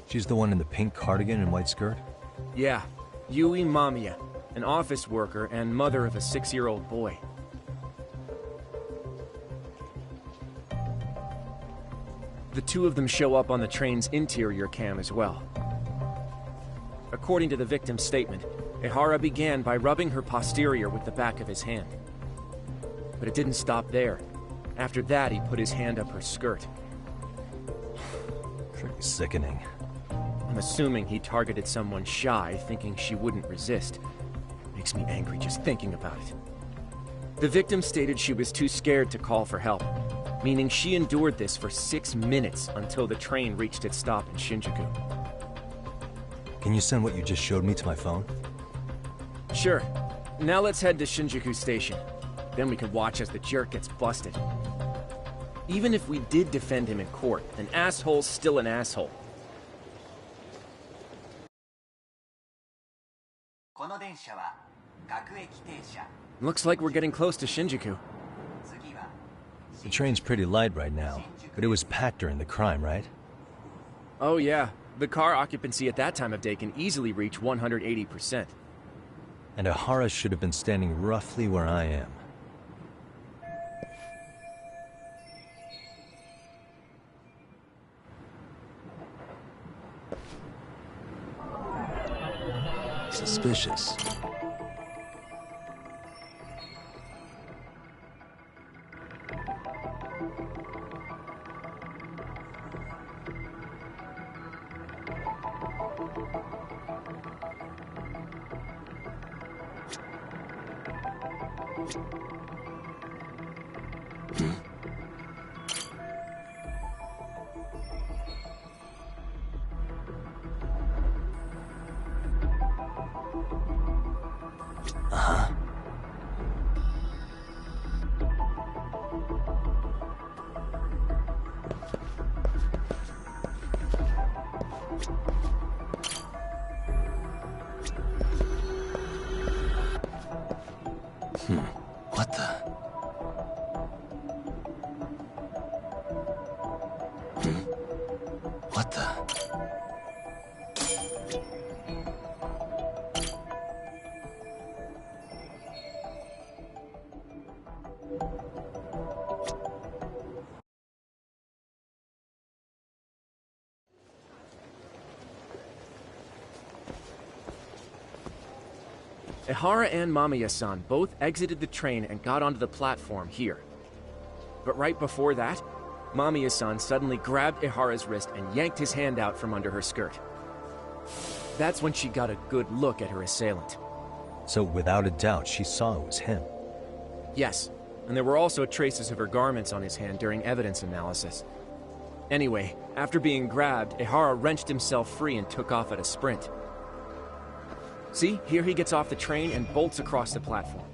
She's the one in the pink cardigan and white skirt? Yeah, Yui Mamiya, an office worker and mother of a 6-year-old boy. The two of them show up on the train's interior cam as well. According to the victim's statement, Ihara began by rubbing her posterior with the back of his hand. But it didn't stop there. After that, he put his hand up her skirt. Pretty sickening. I'm assuming he targeted someone shy, thinking she wouldn't resist. Makes me angry just thinking about it. The victim stated she was too scared to call for help, meaning she endured this for 6 minutes until the train reached its stop in Shinjuku. Can you send what you just showed me to my phone? Sure. Now let's head to Shinjuku Station. Then we can watch as the jerk gets busted. Even if we did defend him in court, an asshole's still an asshole. Looks like we're getting close to Shinjuku. The train's pretty light right now, but it was packed during the crime, right? Oh yeah. The car occupancy at that time of day can easily reach 180%. And Ihara should have been standing roughly where I am. Suspicious. What the? What the? Ihara and Mamiya-san both exited the train and got onto the platform here. But right before that, Mamiya-san suddenly grabbed Ihara's wrist and yanked his hand out from under her skirt. That's when she got a good look at her assailant. So without a doubt, she saw it was him. Yes, and there were also traces of her garments on his hand during evidence analysis. Anyway, after being grabbed, Ehara wrenched himself free and took off at a sprint. See, here he gets off the train and bolts across the platform.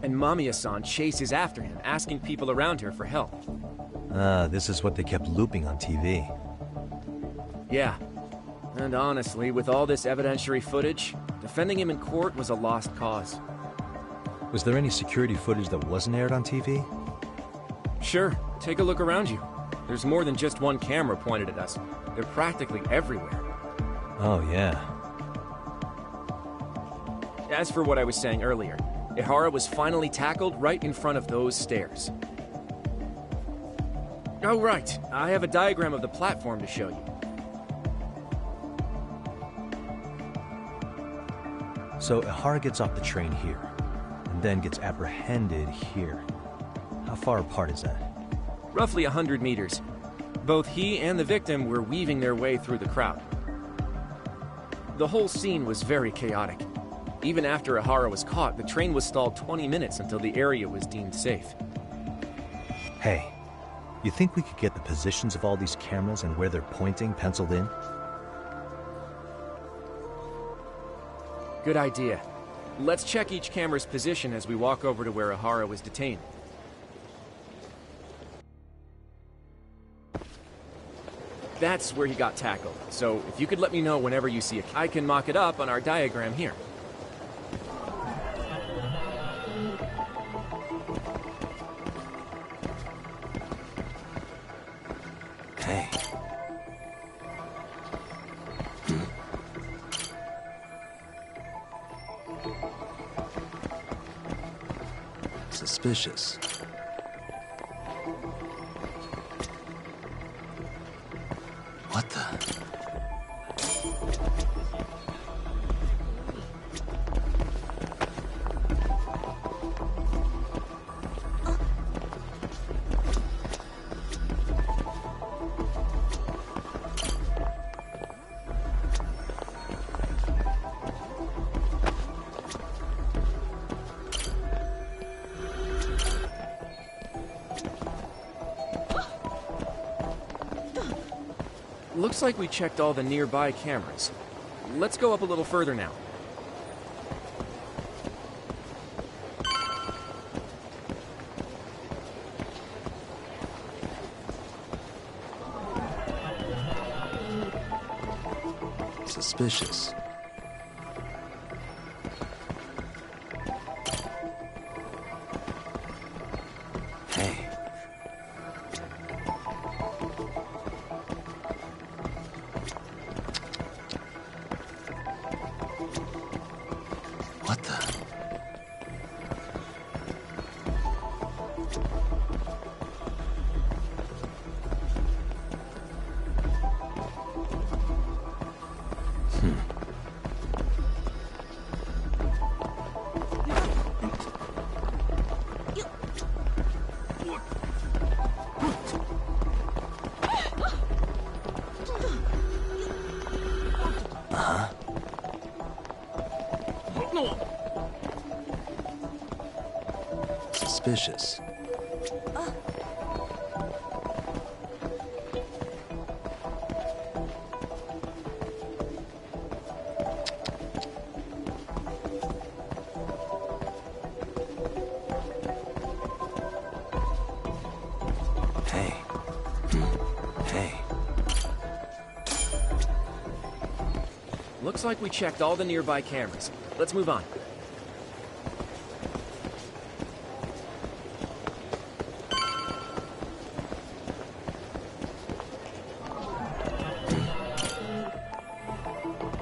And Mamiya-san chases after him, asking people around her for help. Ah, this is what they kept looping on TV. Yeah. And honestly, with all this evidentiary footage, defending him in court was a lost cause. Was there any security footage that wasn't aired on TV? Sure, take a look around you. There's more than just one camera pointed at us. They're practically everywhere. Oh, yeah. As for what I was saying earlier, Ehara was finally tackled right in front of those stairs. Oh, right. I have a diagram of the platform to show you. So Ehara gets off the train here, and then gets apprehended here. How far apart is that? Roughly 100 meters. Both he and the victim were weaving their way through the crowd. The whole scene was very chaotic. Even after Ehara was caught, the train was stalled 20 minutes until the area was deemed safe. Hey, you think we could get the positions of all these cameras and where they're pointing penciled in? Good idea. Let's check each camera's position as we walk over to where Ehara was detained. That's where he got tackled, so if you could let me know whenever you see it, I can mock it up on our diagram here. Hey. Suspicious. What the? Looks like we checked all the nearby cameras. Let's go up a little further now. Suspicious. Hey. What the? Suspicious. Hey. Hey. Looks like we checked all the nearby cameras. Let's move on.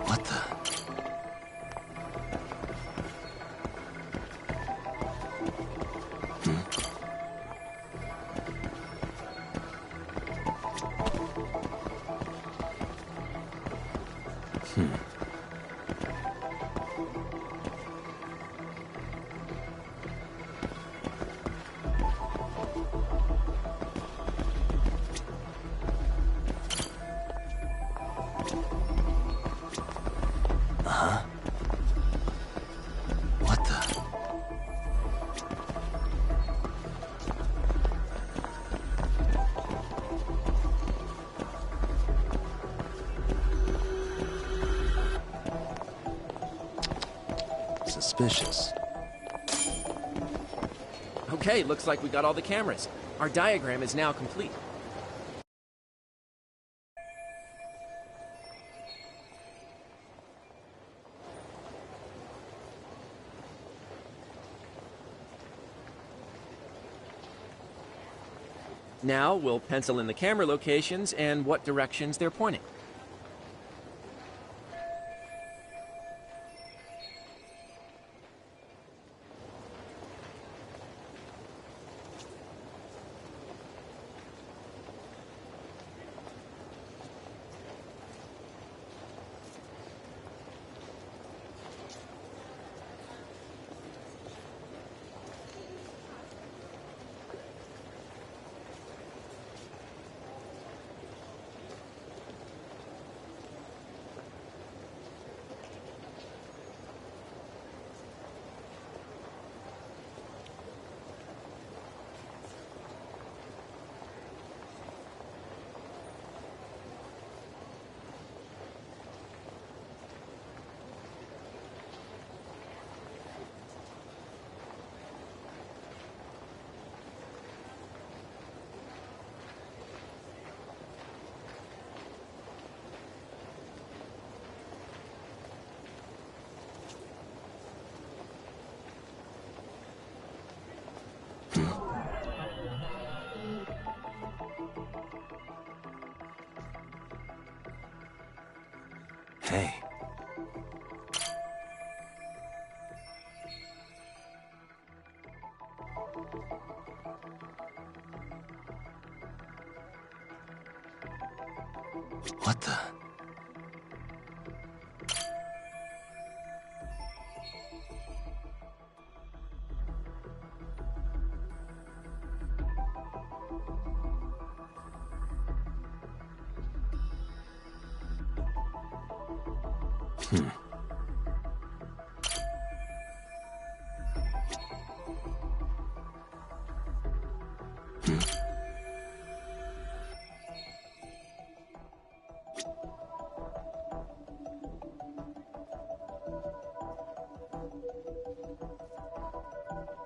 What the? Uh-huh. What the? Suspicious. Okay, looks like we got all the cameras. Our diagram is now complete. Now we'll pencil in the camera locations and what directions they're pointing. Hey. What the?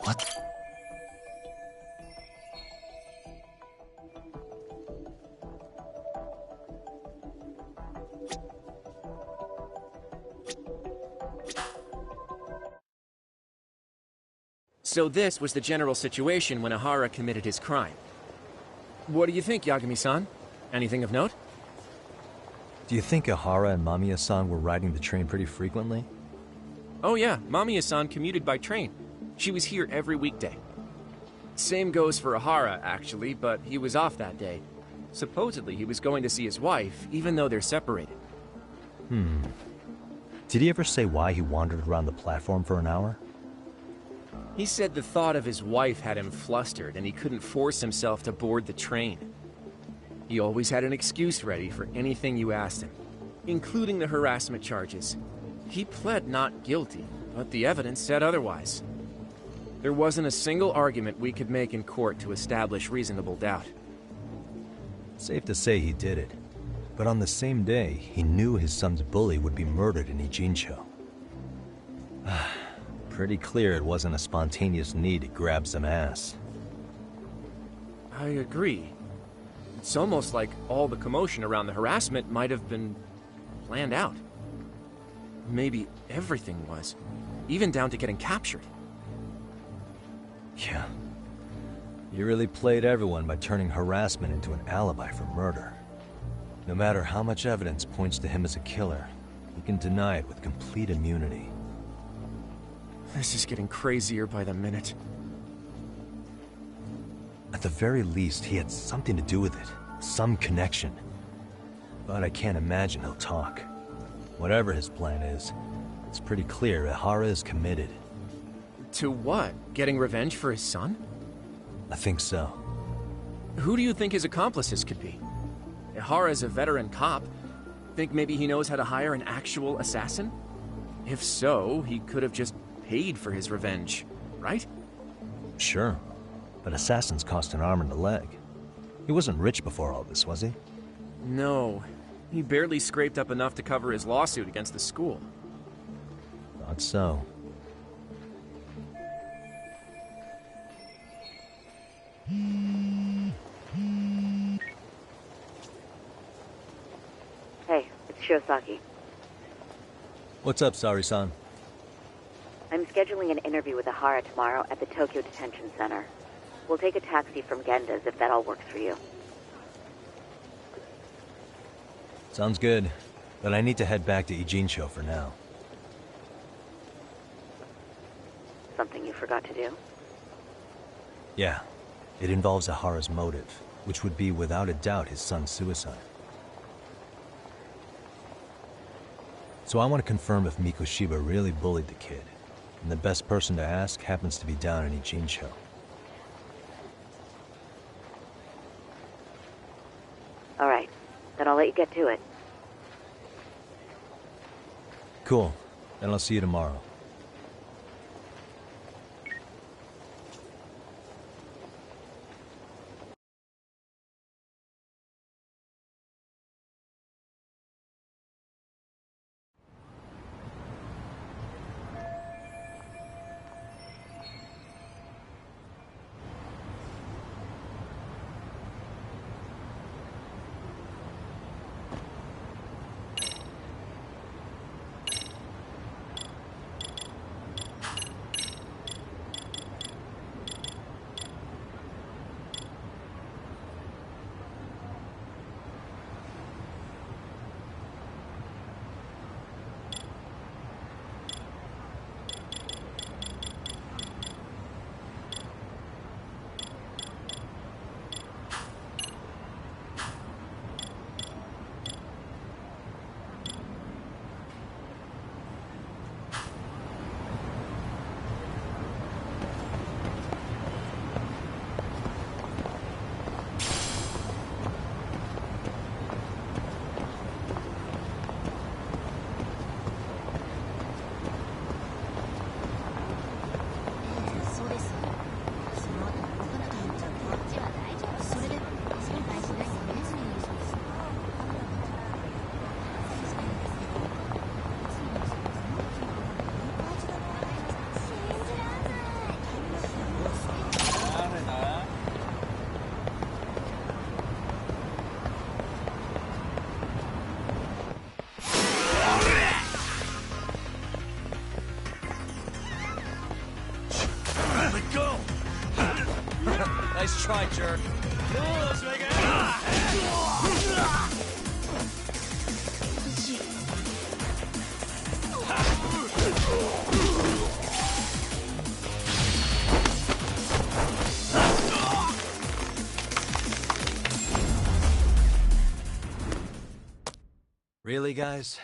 What? So this was the general situation when Ihara committed his crime. What do you think, Yagami-san? Anything of note? Do you think Ihara and Mamiya-san were riding the train pretty frequently? Oh yeah, Mamiya-san commuted by train. She was here every weekday. Same goes for Ihara, actually, but he was off that day. Supposedly he was going to see his wife, even though they're separated. Did he ever say why he wandered around the platform for an hour? He said the thought of his wife had him flustered and he couldn't force himself to board the train. He always had an excuse ready for anything you asked him, including the harassment charges. He pled not guilty, but the evidence said otherwise. There wasn't a single argument we could make in court to establish reasonable doubt. Safe to say he did it. But on the same day, he knew his son's bully would be murdered in Ijincho. Pretty clear it wasn't a spontaneous need to grab some ass. I agree. It's almost like all the commotion around the harassment might have been planned out. Maybe everything was, even down to getting captured. Yeah. You really played everyone by turning harassment into an alibi for murder. No matter how much evidence points to him as a killer, he can deny it with complete immunity. This is getting crazier by the minute. At the very least, he had something to do with it. Some connection. But I can't imagine he'll talk. Whatever his plan is, it's pretty clear Ihara is committed. To what? Getting revenge for his son? I think so. Who do you think his accomplices could be? Ihara's a veteran cop. Think maybe he knows how to hire an actual assassin? If so, he could have just paid for his revenge, right? Sure, but assassins cost an arm and a leg. He wasn't rich before all this, was he? No. He barely scraped up enough to cover his lawsuit against the school. Thought so. Hey, it's Shiosaki. What's up, Sari-san? I'm scheduling an interview with Ahara tomorrow at the Tokyo Detention Center. We'll take a taxi from Genda's if that all works for you. Sounds good, but I need to head back to Ijincho for now. Something you forgot to do? Yeah, it involves Ahara's motive, which would be without a doubt his son's suicide. So I want to confirm if Mikoshiba really bullied the kid, and the best person to ask happens to be down in Ijincho. All right, then I'll let you get to it. Cool, then I'll see you tomorrow. Nice try, jerk. Really, guys?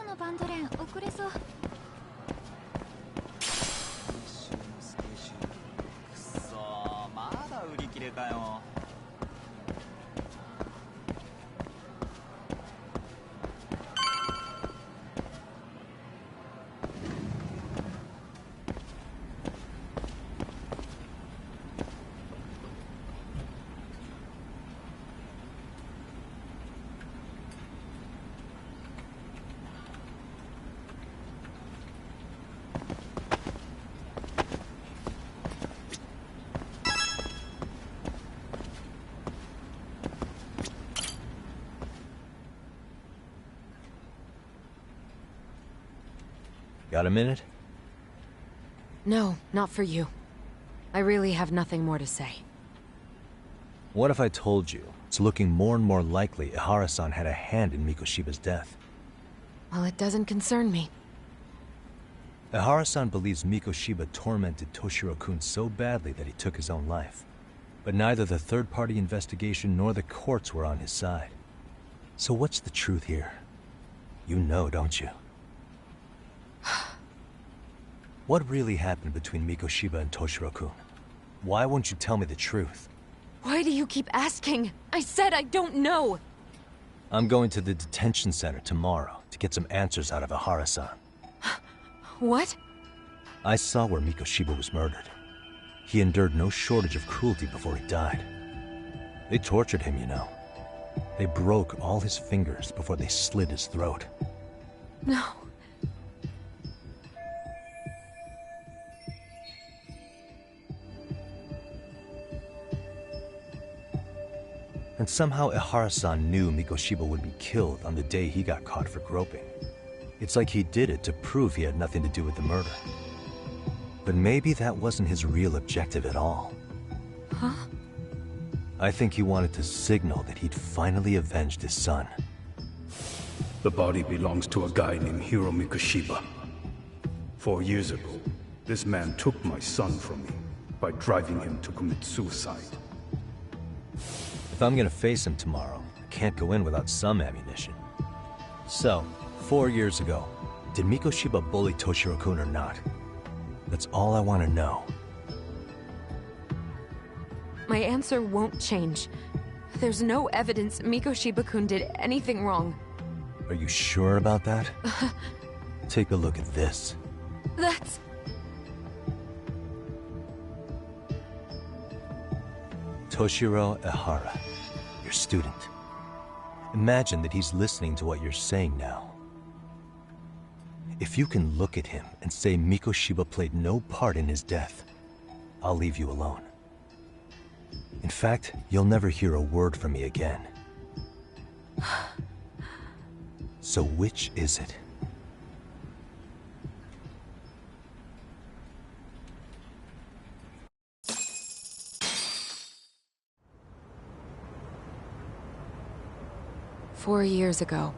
のバンド練遅れそう。まだ売り切れかよ。Got a minute? No, not for you. I really have nothing more to say. What if I told you it's looking more and more likely Ihara-san had a hand in Mikoshiba's death? Well, it doesn't concern me. Ihara-san believes Mikoshiba tormented Toshiro-kun so badly that he took his own life. But neither the third-party investigation nor the courts were on his side. So what's the truth here? You know, don't you? What really happened between Mikoshiba and Toshiro-kun? Why won't you tell me the truth? Why do you keep asking? I said I don't know! I'm going to the detention center tomorrow to get some answers out of Ihara-san. What? I saw where Mikoshiba was murdered. He endured no shortage of cruelty before he died. They tortured him, you know. They broke all his fingers before they slit his throat. No. And somehow Ihara-san knew Mikoshiba would be killed on the day he got caught for groping. It's like he did it to prove he had nothing to do with the murder. But maybe that wasn't his real objective at all. Huh? I think he wanted to signal that he'd finally avenged his son. The body belongs to a guy named Hiro Mikoshiba. 4 years ago, this man took my son from me by driving him to commit suicide. If I'm gonna face him tomorrow, I can't go in without some ammunition. So, 4 years ago, did Mikoshiba bully Toshiro-kun or not? That's all I want to know. My answer won't change. There's no evidence Mikoshiba-kun did anything wrong. Are you sure about that? Take a look at this. That's... Toshiro Ihara, your student. Imagine that he's listening to what you're saying now. If you can look at him and say Mikoshiba played no part in his death, I'll leave you alone. In fact, you'll never hear a word from me again. So which is it? "4 years ago,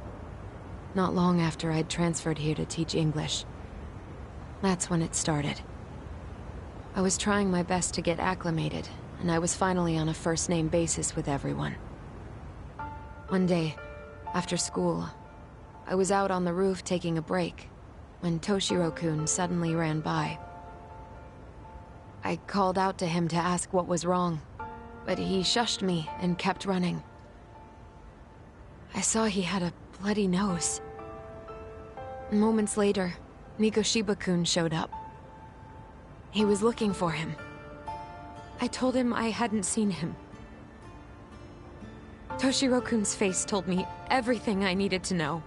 not long after I'd transferred here to teach English. That's when it started. I was trying my best to get acclimated, and I was finally on a first-name basis with everyone. One day, after school, I was out on the roof taking a break, when Toshiro-kun suddenly ran by. I called out to him to ask what was wrong, but he shushed me and kept running. I saw he had a bloody nose. Moments later, Mikoshiba-kun showed up. He was looking for him. I told him I hadn't seen him. Toshiro-kun's face told me everything I needed to know.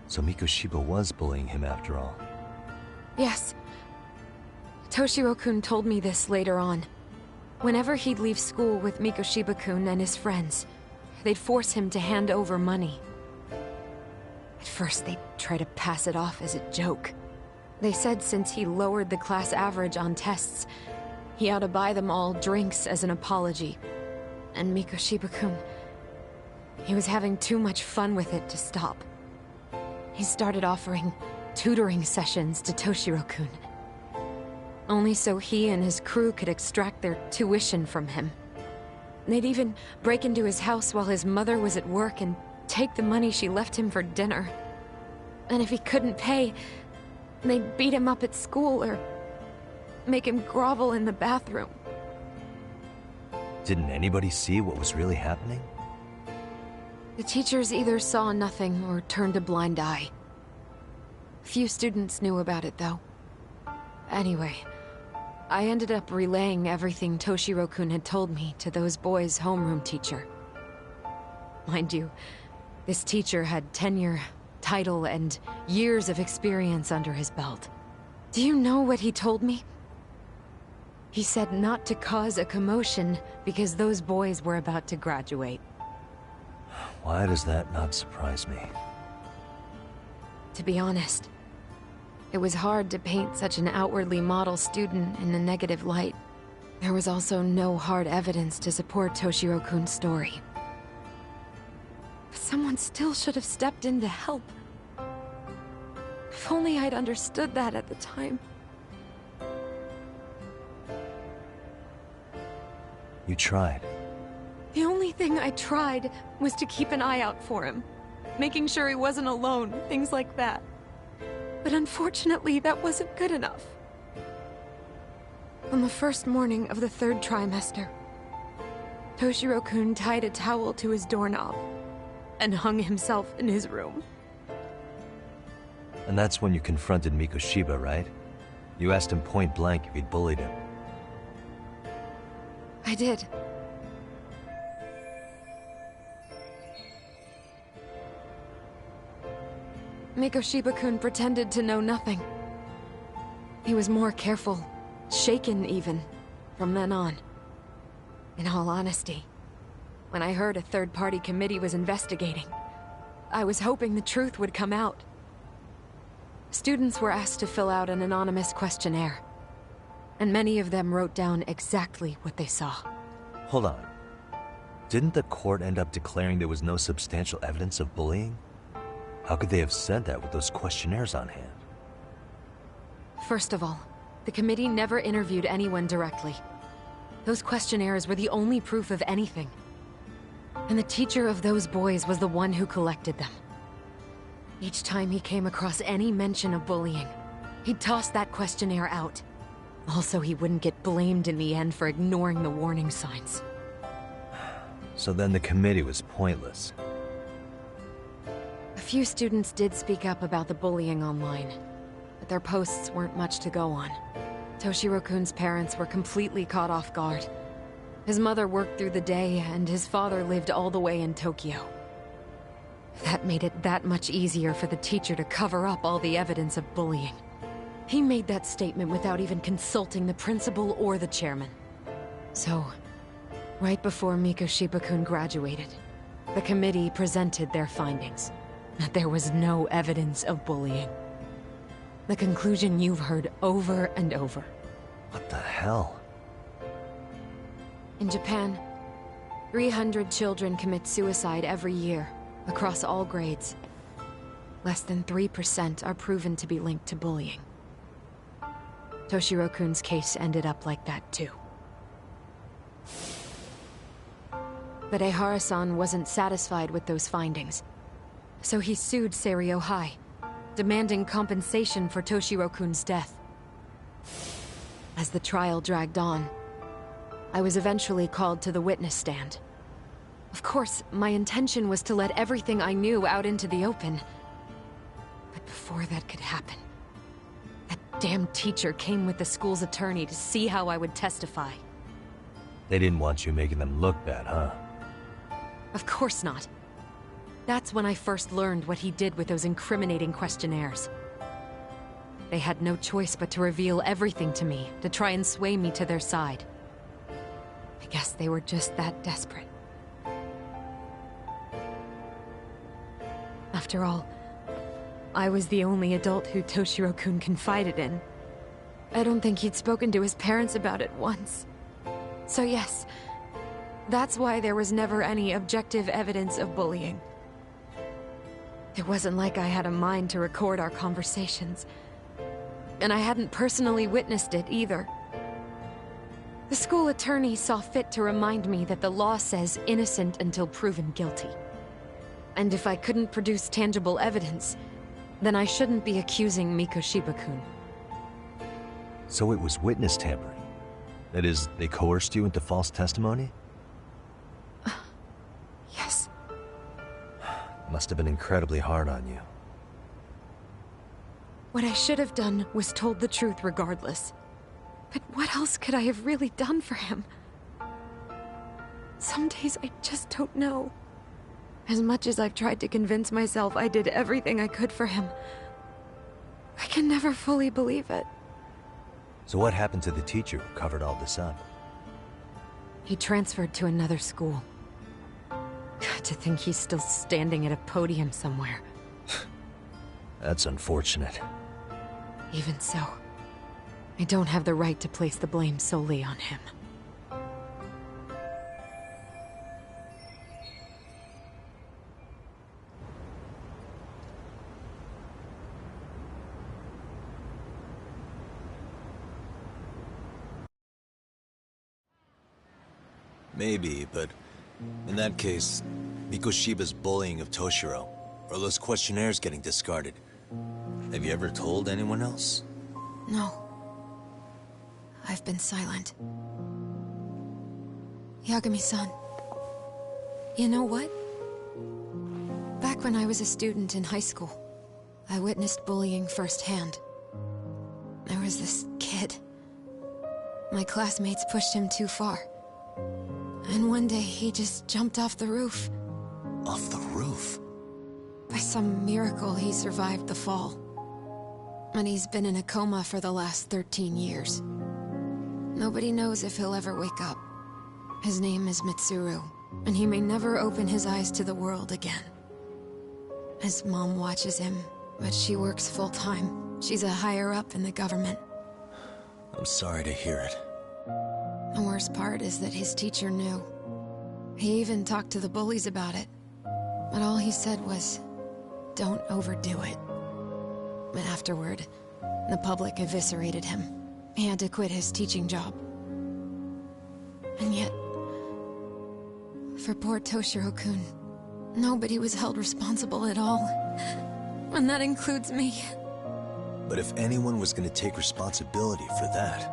So Mikoshiba was bullying him after all. Yes. Toshiro-kun told me this later on. Whenever he'd leave school with Mikoshiba-kun and his friends, they'd force him to hand over money. At first, they'd try to pass it off as a joke. They said since he lowered the class average on tests, he ought to buy them all drinks as an apology. And Mikoshiba-kun, he was having too much fun with it to stop. He started offering tutoring sessions to Toshiro-kun. Only so he and his crew could extract their tuition from him. They'd even break into his house while his mother was at work and take the money she left him for dinner. And if he couldn't pay, they'd beat him up at school or make him grovel in the bathroom. Didn't anybody see what was really happening? The teachers either saw nothing or turned a blind eye. Few students knew about it, though. Anyway, I ended up relaying everything Toshiro-kun had told me to those boys' homeroom teacher. Mind you, this teacher had tenure, title, and years of experience under his belt. Do you know what he told me? He said not to cause a commotion because those boys were about to graduate. Why does that not surprise me? To be honest, it was hard to paint such an outwardly model student in a negative light. There was also no hard evidence to support Toshiro-kun's story. But someone still should have stepped in to help. If only I'd understood that at the time. You tried. The only thing I tried was to keep an eye out for him, making sure he wasn't alone, things like that. But unfortunately, that wasn't good enough. On the first morning of the 3rd trimester, Toshiro-kun tied a towel to his doorknob and hung himself in his room. And that's when you confronted Mikoshiba, right? You asked him point blank if he'd bullied him. I did. Mikoshiba-kun pretended to know nothing. He was more careful, shaken even, from then on. In all honesty, when I heard a third-party committee was investigating, I was hoping the truth would come out. Students were asked to fill out an anonymous questionnaire, and many of them wrote down exactly what they saw. Hold on. Didn't the court end up declaring there was no substantial evidence of bullying? How could they have said that with those questionnaires on hand? First of all, the committee never interviewed anyone directly. Those questionnaires were the only proof of anything. And the teacher of those boys was the one who collected them. Each time he came across any mention of bullying, he'd toss that questionnaire out. Also, he wouldn't get blamed in the end for ignoring the warning signs. So then the committee was pointless. A few students did speak up about the bullying online, but their posts weren't much to go on. Toshiro-kun's parents were completely caught off guard. His mother worked through the day, and his father lived all the way in Tokyo. That made it that much easier for the teacher to cover up all the evidence of bullying. He made that statement without even consulting the principal or the chairman. So, right before Mikoshiba-kun graduated, the committee presented their findings. That there was no evidence of bullying. The conclusion you've heard over and over. What the hell? In Japan, 300 children commit suicide every year, across all grades. Less than 3% are proven to be linked to bullying. Toshiro-kun's case ended up like that too. But Ehara-san wasn't satisfied with those findings. So he sued Seiryo High, demanding compensation for Toshiro-kun's death. As the trial dragged on, I was eventually called to the witness stand. Of course, my intention was to let everything I knew out into the open. But before that could happen, that damn teacher came with the school's attorney to see how I would testify. They didn't want you making them look bad, huh? Of course not. That's when I first learned what he did with those incriminating questionnaires. They had no choice but to reveal everything to me, to try and sway me to their side. I guess they were just that desperate. After all, I was the only adult who Toshiro-kun confided in. I don't think he'd spoken to his parents about it once. So yes, that's why there was never any objective evidence of bullying. It wasn't like I had a mind to record our conversations. And I hadn't personally witnessed it either. The school attorney saw fit to remind me that the law says innocent until proven guilty. And if I couldn't produce tangible evidence, then I shouldn't be accusing Mikoshiba-kun. So it was witness tampering? That is, they coerced you into false testimony? Yes. Must have been incredibly hard on you. What I should have done was told the truth regardless. But what else could I have really done for him? Some days I just don't know. As much as I've tried to convince myself I did everything I could for him, I can never fully believe it. So what happened to the teacher who covered all this up? He transferred to another school. To think he's still standing at a podium somewhere. That's unfortunate. Even so, I don't have the right to place the blame solely on him. Maybe, but in that case, Mikoshiba's bullying of Toshiro, or those questionnaires getting discarded. Have you ever told anyone else? No. I've been silent. Yagami-san, you know what? Back when I was a student in high school, I witnessed bullying firsthand. There was this kid. My classmates pushed him too far. And one day he just jumped off the roof. Off the roof? By some miracle, he survived the fall. And he's been in a coma for the last 13 years. Nobody knows if he'll ever wake up. His name is Mitsuru, and he may never open his eyes to the world again. His mom watches him, but she works full-time. She's a higher-up in the government. I'm sorry to hear it. The worst part is that his teacher knew. He even talked to the bullies about it. But all he said was, don't overdo it. But afterward, the public eviscerated him. He had to quit his teaching job. And yet, for poor Toshiro-kun, nobody was held responsible at all. And that includes me. But if anyone was going to take responsibility for that,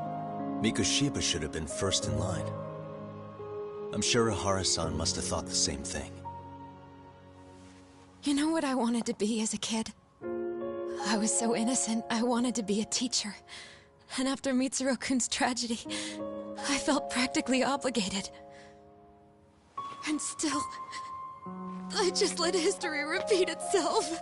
Mikoshiba should have been first in line. I'm sure Ihara-san must have thought the same thing. You know what I wanted to be as a kid? I was so innocent, I wanted to be a teacher. And after Mitsuru-kun's tragedy, I felt practically obligated. And still, I just let history repeat itself.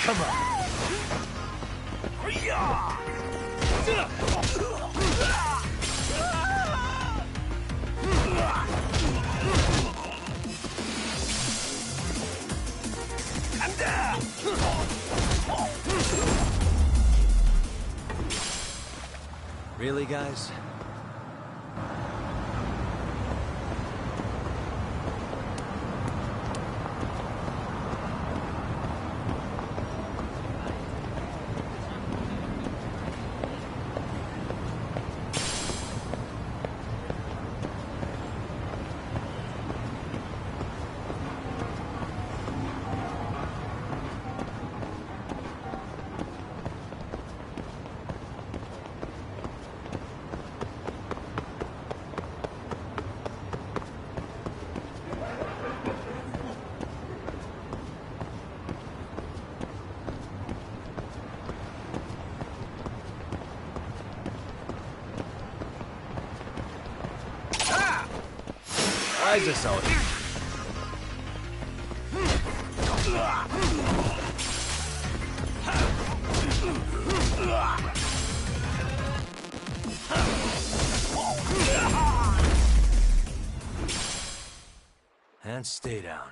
Come on. Really, guys? Eyes us out. And stay down.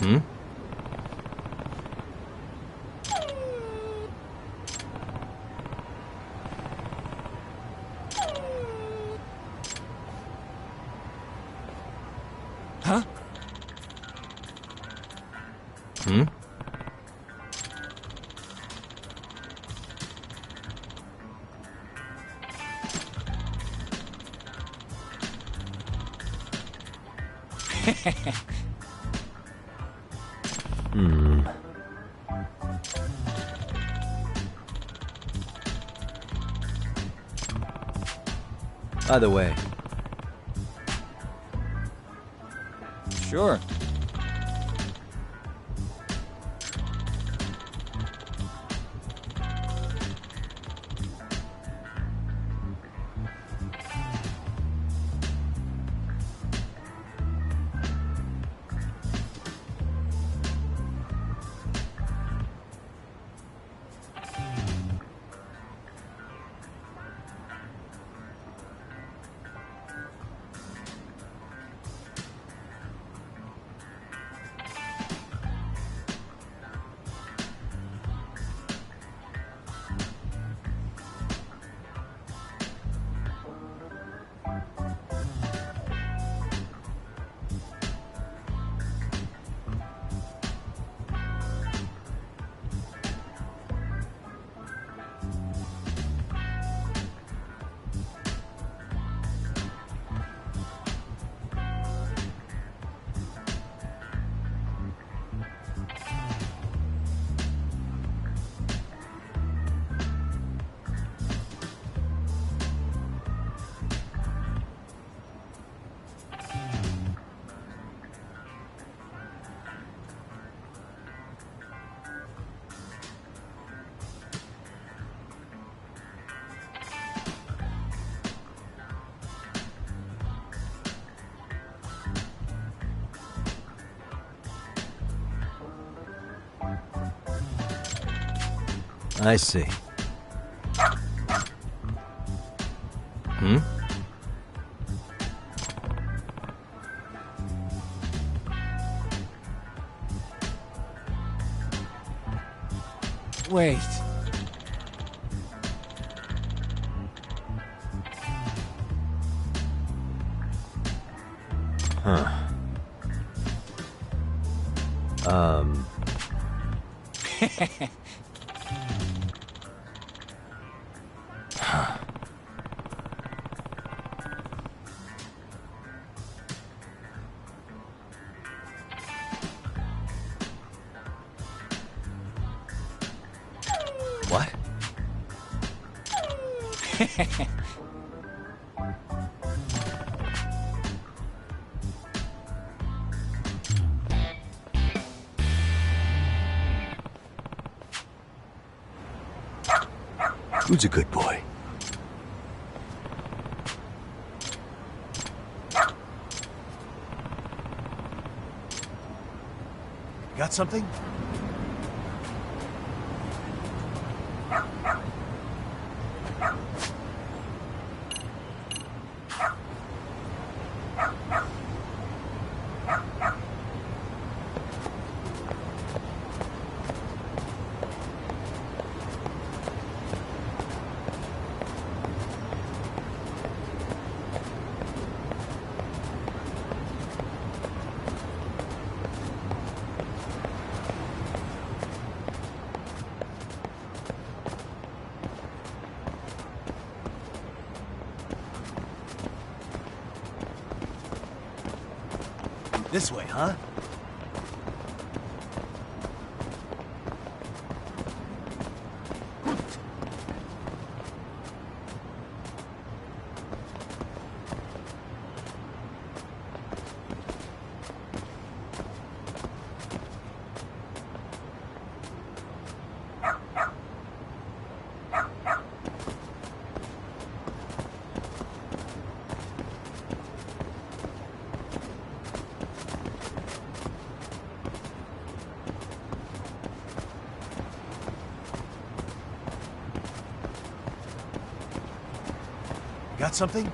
Hmm? Huh? Hmm? Hmm. By the way. Sure. I see. Hmm? Wait. Huh. What? Who's a good boy? Got something? This way, huh? Got something?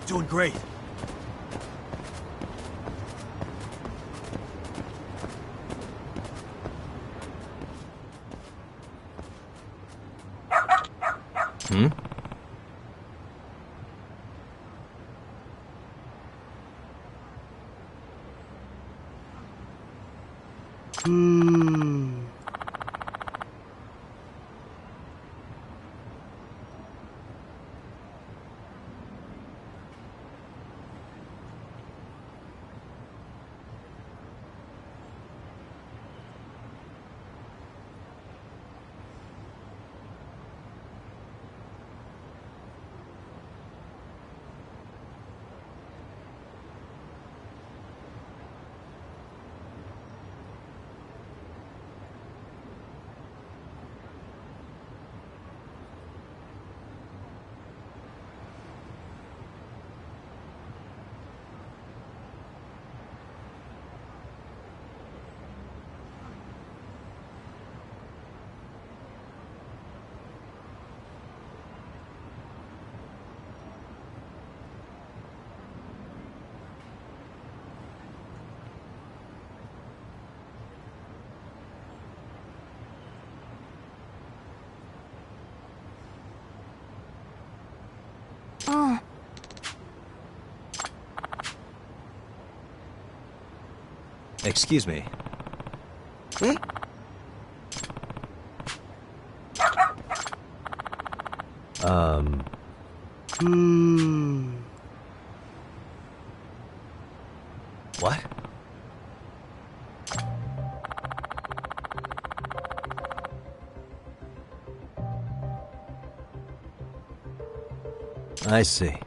Doing great. Hmm? Oh. Excuse me. What? I see.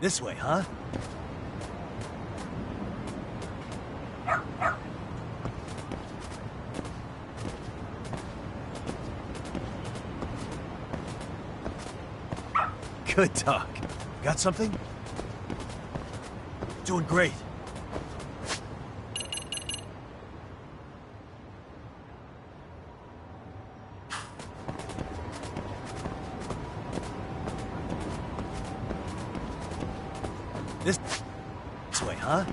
This way, huh? Good talk. Got something? Doing great. This way, huh?